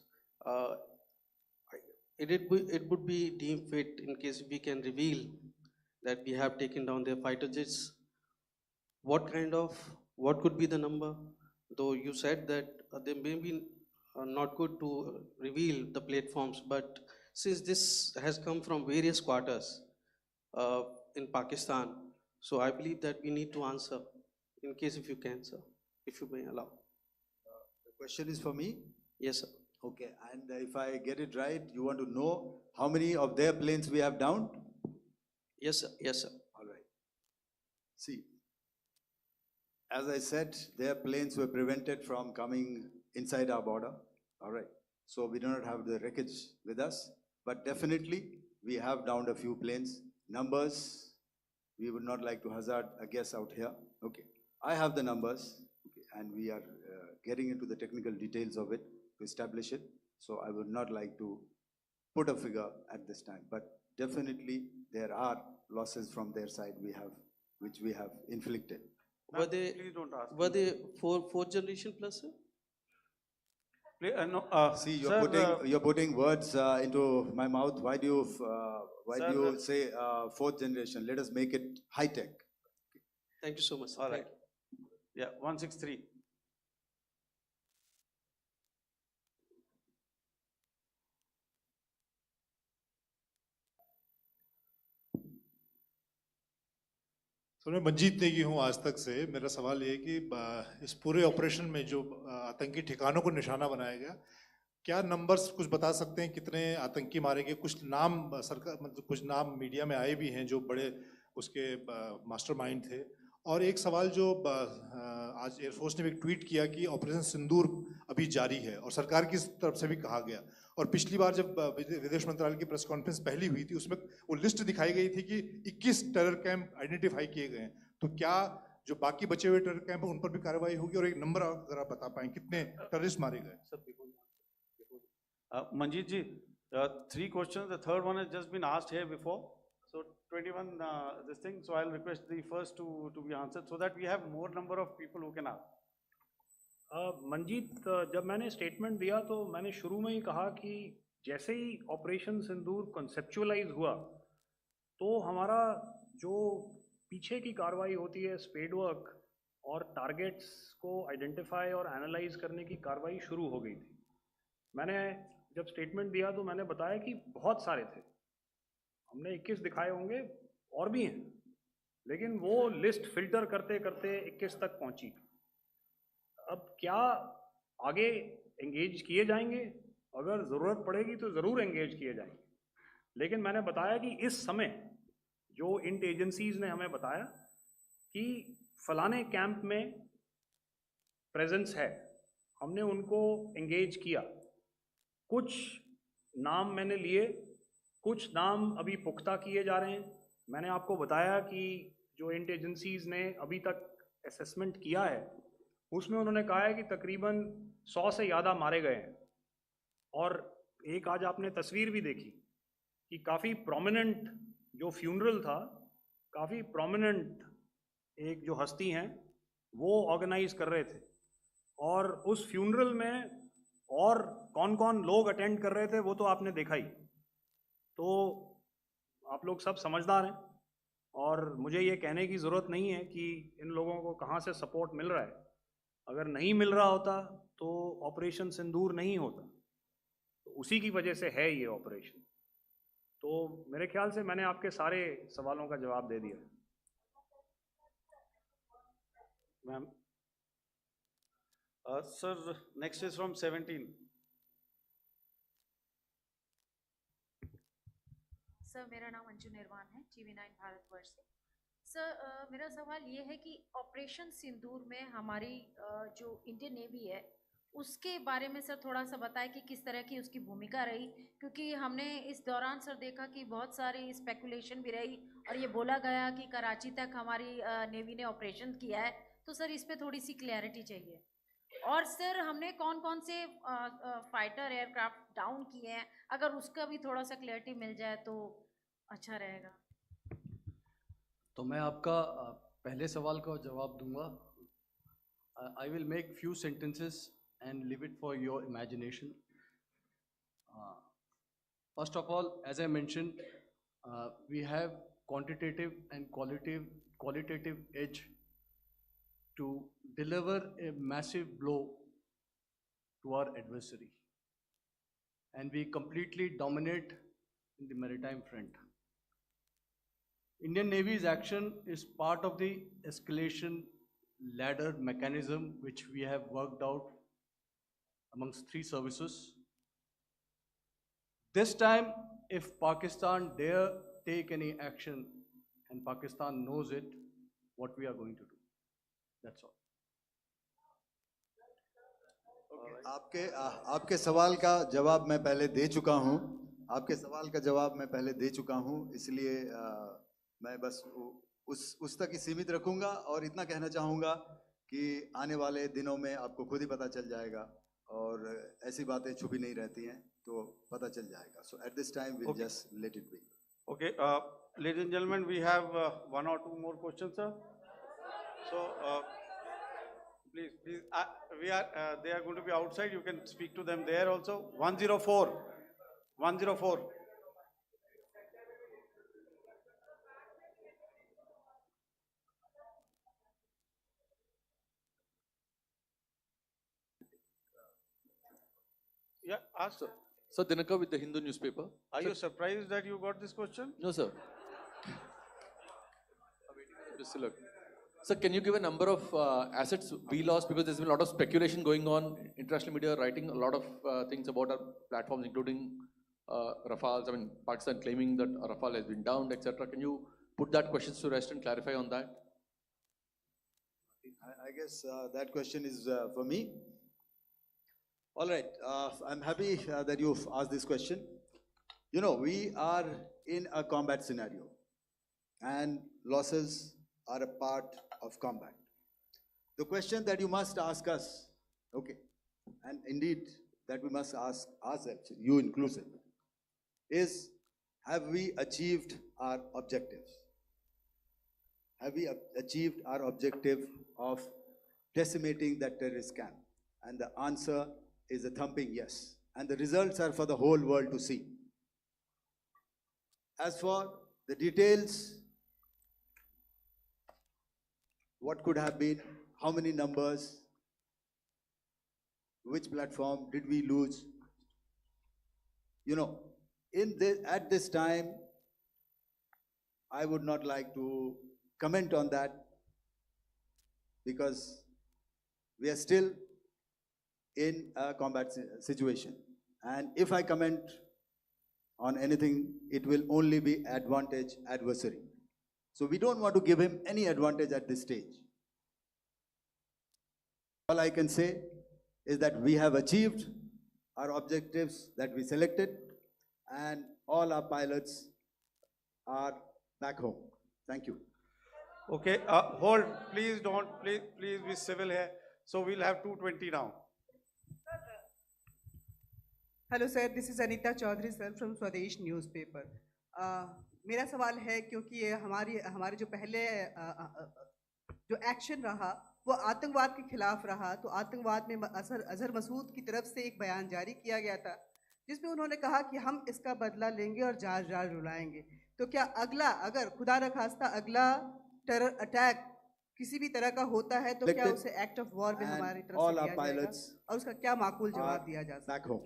it would be deemed fit in case we can reveal that we have taken down their fighter jets. What could be the number? Though you said that they may be not good to reveal the platforms, but since this has come from various quarters in Pakistan, so I believe that we need to answer, in case if you can, sir, if you may allow. The question is for me? Yes, sir. Okay, and if I get it right, you want to know how many of their planes we have downed? Yes, sir. Yes, sir. All right. See, as I said, their planes were prevented from coming inside our border. All right. So we do not have the wreckage with us, but definitely we have downed a few planes. Numbers, we would not like to hazard a guess out here. Okay. I have the numbers, okay, and we are getting into the technical details of it to establish it. So I would not like to put a figure at this time, but definitely there are losses from their side which we have inflicted. Were they, Please don't ask. were they fourth generation plus, sir? No, See, sir, you're putting words into my mouth. Why do you say fourth generation? Let us make it high tech. Thank you so much, sir. all Thank right. Yeah, 163. तो मैं मंजीत नेगी हूँ आज तक से। मेरा सवाल ये है कि इस पूरे ऑपरेशन में जो आतंकी ठिकानों को निशाना बनाया गया, क्या नंबर्स कुछ बता सकते हैं कितने आतंकी मारे गए? कुछ नाम सरकार मतलब कुछ नाम मीडिया में आए भी हैं जो बड़े उसके मास्टरमाइंड थे। और एक सवाल जो आज एयरफोर्स ने भी एक ट्वीट किया कि ऑपरेशन सिंदूर अभी जारी है और सरकार की तरफ से भी कहा गया। और पिछली बार जब विदेश मंत्रालय की प्रेस कॉन्फ्रेंस पहली हुई थी उसमें वो लिस्ट दिखाई गई थी कि 21 टेरर कैंप आइडेंटिफाई किए गए हैं। तो क्या जो बाकी बचे हुए टेरर कैंप हैं उन पर भी कार्रवाई होगी? और एक नंबर अगर आप बता पाएं कितने टेररिस्ट मारे गए? Manjeet ji, 3 questions. The third one has just been asked here before. So 21 this thing. So I'll request the first to be answered so that we have more number of people who can ask. Manjeet, जब मैंने statement दिया तो मैंने शुरू में ही कहा कि जैसे ही ऑपरेशन सिंदूर कॉन्सेप्चुअलाइज हुआ तो हमारा जो पीछे की कार्रवाई होती है स्पेड वर्क और टारगेट्स को आइडेंटिफाई और एनालाइज करने की कार्रवाई शुरू हो गई थी। मैंने जब स्टेटमेंट दिया तो मैंने बताया कि बहुत सारे थे, हमने 21 दिखाए होंगे और भी हैं, लेकिन वो लिस्ट फिल्टर करते करते 21 तक पहुंची। अब क्या आगे एंगेज किए जाएंगे? अगर ज़रूरत पड़ेगी तो ज़रूर एंगेज किए जाएंगे, लेकिन मैंने बताया कि इस समय जो इंट एजेंसीज ने हमें बताया कि फलाने कैंप में प्रेजेंस है, हमने उनको एंगेज किया। कुछ नाम मैंने लिए, कुछ नाम अभी पुख्ता किए जा रहे हैं। मैंने आपको बताया कि जो इंट एजेंसीज ने अभी तक असेसमेंट किया है उसमें उन्होंने कहा है कि तकरीबन 100 से ज़्यादा मारे गए हैं। और एक आज आपने तस्वीर भी देखी कि काफ़ी प्रोमिनेंट जो फ्यूनरल था, काफ़ी प्रोमिनेंट एक जो हस्ती हैं वो ऑर्गेनाइज कर रहे थे, और उस फ्यूनरल में और कौन कौन लोग अटेंड कर रहे थे वो तो आपने देखा ही। तो आप लोग सब समझदार हैं और मुझे ये कहने की ज़रूरत नहीं है कि इन लोगों को कहाँ से सपोर्ट मिल रहा है। अगर नहीं मिल रहा होता तो ऑपरेशन सिंदूर नहीं होता, तो उसी की वजह से है ये ऑपरेशन। तो मेरे ख्याल से मैंने आपके सारे सवालों का जवाब दे दिया। Ma'am. Sir, next is from 17. Sir, मेरा नाम अंजू निर्वाण है, TV9 भारतवर्ष से। सर, मेरा सवाल ये है कि ऑपरेशन सिंदूर में हमारी जो इंडियन नेवी है उसके बारे में सर थोड़ा सा बताएं कि किस तरह की उसकी भूमिका रही, क्योंकि हमने इस दौरान सर देखा कि बहुत सारी स्पेकुलेशन भी रही और ये बोला गया कि कराची तक हमारी नेवी ने ऑपरेशन किया है। तो सर इस पे थोड़ी सी क्लैरिटी चाहिए। और सर हमने कौन कौन से फाइटर एयरक्राफ्ट डाउन किए हैं, अगर उसका भी थोड़ा सा क्लैरिटी मिल जाए तो अच्छा रहेगा। तो मैं आपका पहले सवाल का जवाब दूंगा। I will make few sentences and leave it for your imagination. First of all, as I mentioned, we have quantitative and qualitative edge to deliver a massive blow to our adversary, and we completely dominate in the maritime front. Indian Navy's action is part of the escalation ladder mechanism which we have worked out amongst 3 services. This time, if Pakistan dare take any action, and Pakistan knows it, what we are going to do. That's all. आपके सवाल का जवाब मैं पहले दे चुका हूं। आपके सवाल का जवाब मैं पहले दे चुका हूं, इसलिए मैं बस उस तक ही सीमित रखूंगा और इतना कहना चाहूँगा कि आने वाले दिनों में आपको खुद ही पता चल जाएगा और ऐसी बातें छुपी नहीं रहती हैं, तो पता चल जाएगा. So at this time we'll Okay. just let it be. Okay, ladies and gentlemen, we have one or two more questions, sir. So, please, they are going to be outside. You can speak to them there also. 104, 104. Yeah, ask. Sir, Dinakar with the Hindu newspaper. Are Sir, you surprised that you got this question? No, sir. Just look. Sir, can you give a number of assets we lost, because there's been a lot of speculation going on, international media writing a lot of things about our platforms, including Rafales. I mean, Pakistan claiming that Rafale has been downed, etc. Can you put that question to rest and clarify on that? I guess that question is for me. All right, I'm happy that you've asked this question. You know, we are in a combat scenario, and losses are a part of combat. The question that you must ask us, okay, and indeed that we must ask ourselves, you inclusive, is have we achieved our objectives? Have we achieved our objective of decimating that terrorist camp? And the answer is a thumping yes. And the results are for the whole world to see. As for the details, what could have been, how many numbers, which platform did we lose? You know, at this time, I would not like to comment on that, because we are still in a combat situation. And if I comment on anything, it will only be adversary. So we don't want to give him any advantage at this stage. All I can say is that we have achieved our objectives that we selected, and all our pilots are back home. Thank you. Okay, hold, please don't, please be civil here. So we'll have 220 now. Hello sir, this is Anita Chaudhary sir from Swadesh newspaper. मेरा सवाल है, क्योंकि ये हमारे जो पहले जो action रहा वो आतंकवाद के खिलाफ रहा, तो आतंकवाद में अजहर मसूद की तरफ से एक बयान जारी किया गया था जिसमें उन्होंने कहा कि हम इसका बदला लेंगे और जाज रुलाएंगे. तो क्या अगला, अगर खुदा न खास्ता अगला टेरर अटैक किसी भी तरह का होता है, तो क्या उसे एक्ट ऑफ वॉर में हमारी तरफ से दिया जाएगा और उसका क्या माकूल जवाब दिया जा सकता है?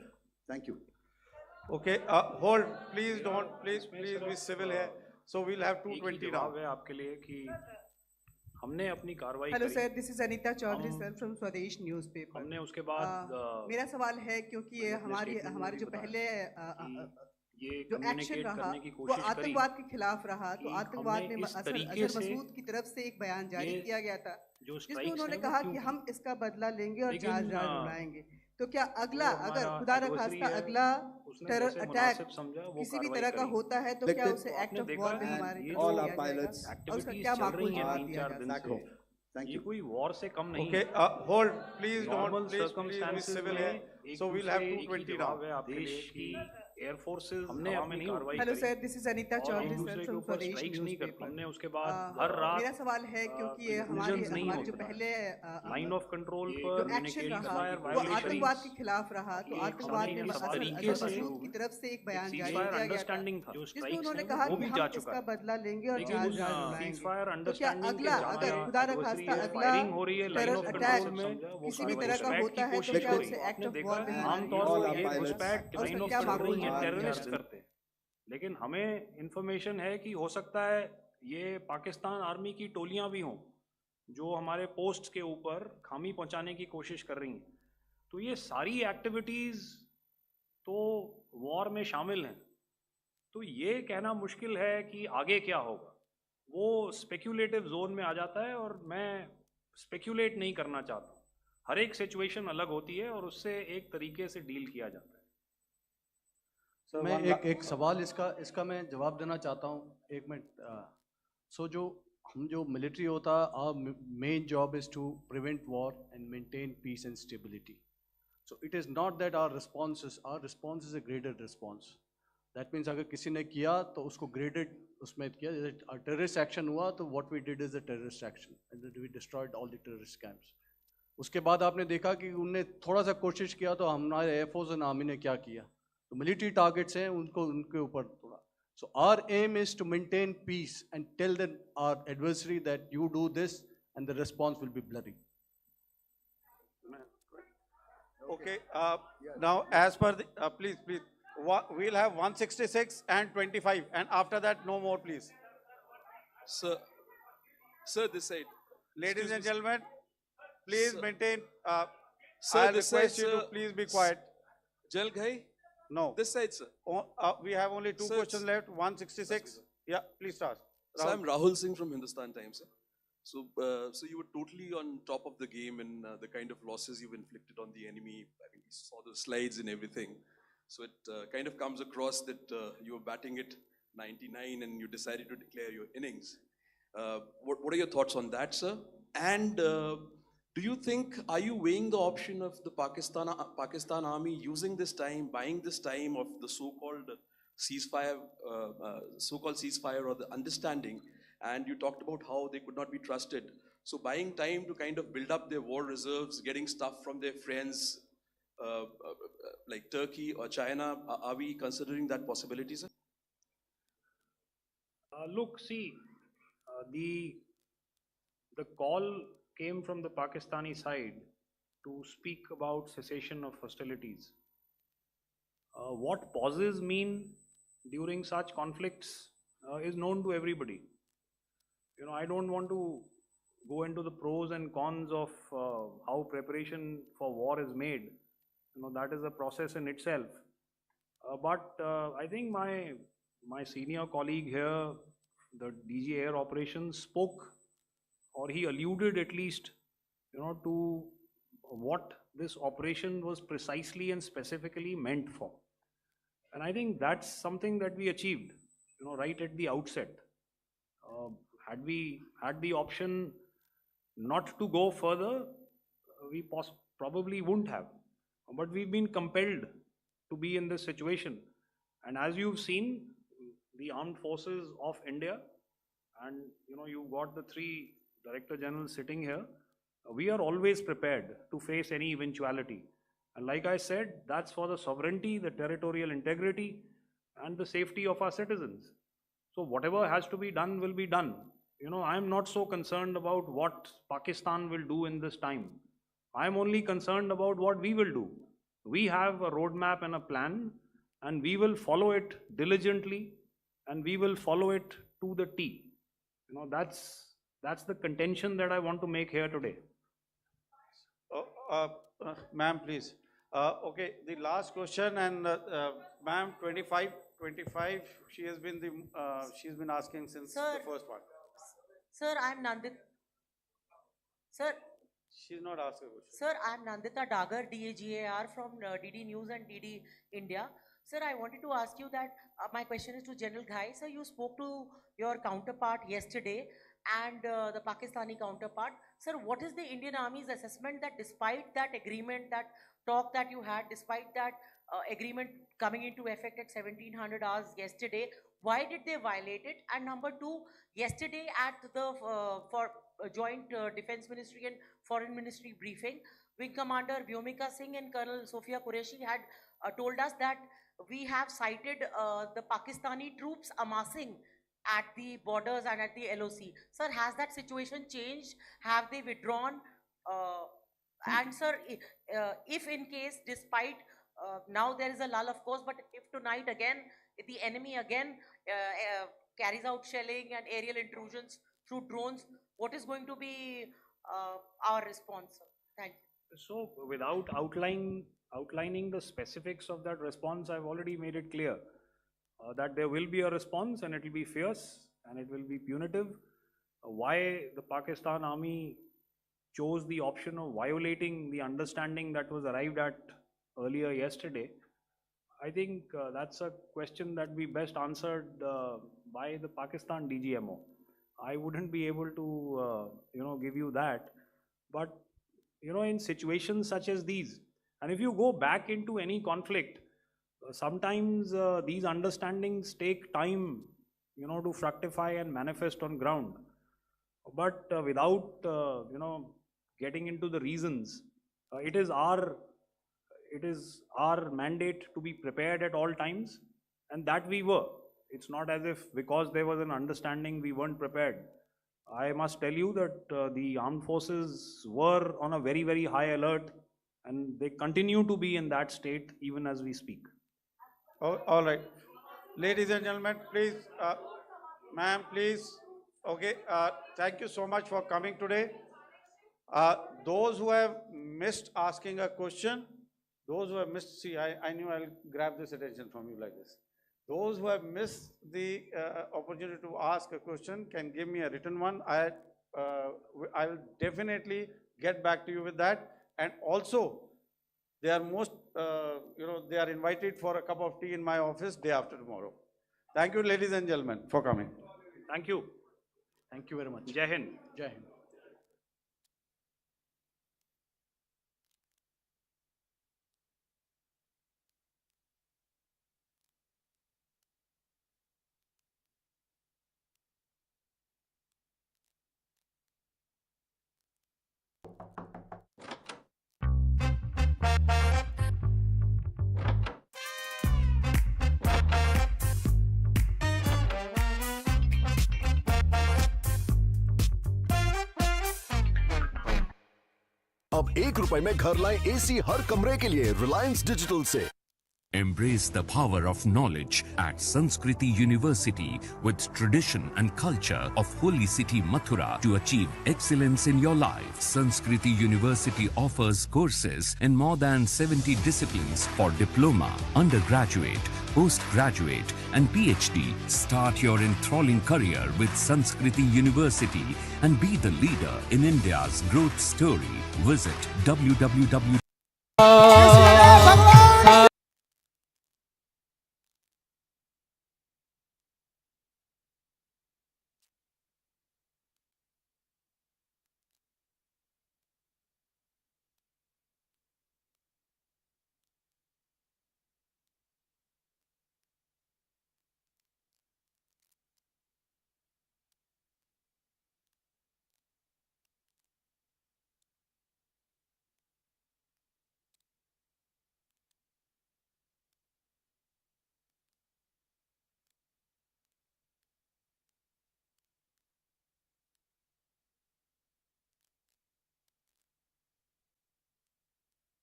Thank you. Okay, hold, please don't, please be civil here. So we'll have 220 now. है आपके लिए कि हमने अपनी कार्रवाई hello sir, this is Anita Chaudhary sir from Swadesh newspaper. हमने उसके बाद मेरा सवाल है, क्योंकि ये हमारे जो पहले जो एक्शन रहा वो आतंकवाद के खिलाफ रहा, तो आतंकवाद में अजहर मसूद की तरफ से एक बयान जारी किया गया था जिसमें उन्होंने कहा कि हम इसका बदला लेंगे और जाज रुलाएंगे. तो क्या अगला, अगर खुदा न खास्ता अगला टेरर अटैक किसी भी तरह का होता है, तो क्या उसे एक्ट ऑफ वॉर में हमारी तरफ से दिया जाएगा और उसका क्या माकूल जवाब दिया जा सकता है? ये कोई वॉर से कम नहीं. Okay, hold, please don't, please be civil here. So we'll have 220 now. आपके लिए कि एयर फोर्सेस हमने अपनी कार्रवाई hello sir, this is Anita Chaudhary sir from Swadesh newspaper. हमने उसके बाद हर रात मेरा सवाल है, क्योंकि ये हमारे जो पहले लाइन ऑफ कंट्रोल जो एक्शन रहा वो आतंकवाद के खिलाफ रहा, तो आतंकवाद में अजहर मसूद की तरफ से एक बयान जारी किया गया था जिसमें उन्होंने कहा कि हम इसका बदला लेंगे और जाज रुलाएंगे. तो क्या अगला, अगर खुदा न खास्ता अगला टेरर अटैक किसी भी तरह का होता है, तो क्या उसे एक्ट ऑफ वॉर में आमतौर पर ये घुसपैठ लाइन ऑफ कंट्रोल ये टेररिस्ट करते हैं, लेकिन हमें इंफॉर्मेशन है कि हो सकता है ये पाकिस्तान आर्मी की टोलियां भी हों जो हमारे पोस्ट के ऊपर खामी पहुंचाने की कोशिश कर रही हैं. तो ये सारी एक्टिविटीज तो वॉर में शामिल हैं. तो ये कहना मुश्किल है कि आगे क्या होगा, वो स्पेक्यूलेटिव जोन में आ जाता है और मैं स्पेक्यूलेट नहीं करना चाहता. हर एक सिचुएशन अलग होती है और उससे एक तरीके से डील किया जाता है. मैं एक सवाल इसका मैं जवाब देना चाहता हूँ. एक मिनट. जो हम जो military होता, our main job is to prevent war and maintain peace and stability. So it is not that our response is a graded response. That means अगर किसी ने किया तो उसको graded उसमें किया, जैसे terrorist action हुआ तो what we did is a terrorist action and we destroyed all the terrorist camps. उसके बाद आपने देखा कि उनने थोड़ा सा कोशिश किया तो हमारे एयरफोर्स और आर्मी ने क्या किया, तो मिलिट्री टारगेट्स हैं उनको उनके ऊपर थोड़ा. So our aim is to maintain peace and tell our adversary that you do this and the response will be bloody. Okay, now as per the, please, we'll have 166 and 25 and after that no more please. Sir, this side. Ladies and gentlemen, please Sir. maintain, Sir, I'll this request side, you to sir. please be quiet. Jal Ghai? No. This side, sir. We have only two Sir, questions left, 166. Yeah, please start. So I'm Rahul Singh from Hindustan Times, sir. So, so you were totally on top of the game in the kind of losses you've inflicted on the enemy. I mean, we saw the slides and everything. So it kind of comes across that you were batting it 99 and you decided to declare your innings. What are your thoughts on that, sir? And do you think, are you weighing the option of the Pakistan army using this time, buying this time of the so-called ceasefire or the understanding? And you talked about how they could not be trusted. So buying time to kind of build up their war reserves, getting stuff from their friends like Turkey or China, are we considering that possibility, sir? Look, see, the call came from the Pakistani side to speak about cessation of hostilities. What pauses mean during such conflicts is known to everybody. You know, I don't want to go into the pros and cons of how preparation for war is made. You know, that is a process in itself. But I think my senior colleague here, the DG Air Operations, spoke, or he alluded at least, you know, to what this operation was precisely and specifically meant for. And I think that's something that we achieved, you know, right at the outset. Had we had the option not to go further, we probably wouldn't have. But we've been compelled to be in this situation. And as you've seen, the armed forces of India, and you know, you've got the three Director Generals sitting here, we are always prepared to face any eventuality. And like I said, that's for the sovereignty, the territorial integrity, and the safety of our citizens. So whatever has to be done will be done. You know, I'm not so concerned about what Pakistan will do in this time. I'm only concerned about what we will do. We have a roadmap and a plan, and we will follow it diligently, and we will follow it to the T. You know, that's the contention that I want to make here today. Ma'am, please. Okay, the last question, and ma'am, 25, she's been asking since the first one. Sir, I'm Nandita. Sir. She's not asking a question. Sir, I'm Nandita Dagar, DAGAR from DD News and DD India. Sir, I wanted to ask you that my question is to General Ghai. Sir, you spoke to your counterpart yesterday and the Pakistani counterpart. Sir, what is the Indian Army's assessment that despite that agreement, that talk that you had, despite that agreement coming into effect at 1700 hours yesterday, why did they violate it? And number two, yesterday at the joint Defense Ministry and Foreign Ministry briefing, Wing Commander Vyomika Singh and Colonel Sofia Qureshi had told us that we have cited the Pakistani troops amassing at the borders and at the LOC. Sir, has that situation changed? Have they withdrawn? And sir, if in case, despite now there is a lull, of course, but if tonight again, if the enemy again carries out shelling and aerial intrusions through drones, what is going to be our response, sir? Thank you. So without outlining the specifics of that response, I've already made it clear that there will be a response and it will be fierce and it will be punitive. Why the Pakistan Army chose the option of violating the understanding that was arrived at earlier yesterday, I think that's a question that we best answered by the Pakistan DGMO. I wouldn't be able to, give you that. But, in situations such as these, and if you go back into any conflict, sometimes these understandings take time, to fructify and manifest on ground. But without, getting into the reasons, it is our mandate to be prepared at all times, and that we were. It's not as if because there was an understanding we weren't prepared. I must tell you that the armed forces were on a very, very high alert, and they continue to be in that state even as we speak. Oh, all right. Ladies and gentlemen, please, ma'am, please. Okay, thank you so much for coming today. Those who have missed asking a question, those who have missed, see, I knew I'll grab this attention from you like this. Those who have missed the opportunity to ask a question can give me a written one. I will definitely get back to you with that. And also, they are they are invited for a cup of tea in my office day after tomorrow. Thank you, ladies and gentlemen, for coming. Thank you. Thank you very much. Jai Hind. Jai Hind. अब ₹1 में घर लाएं AC हर कमरे के लिए Reliance digital से। Embrace the power of knowledge at Sanskriti University with tradition and culture of Holy City Mathura to achieve excellence in your life. Sanskriti University offers courses in more than 70 disciplines for diploma, undergraduate, postgraduate and PhD. Start your enthralling career with Sanskriti University and be the leader in India's growth story. Visit www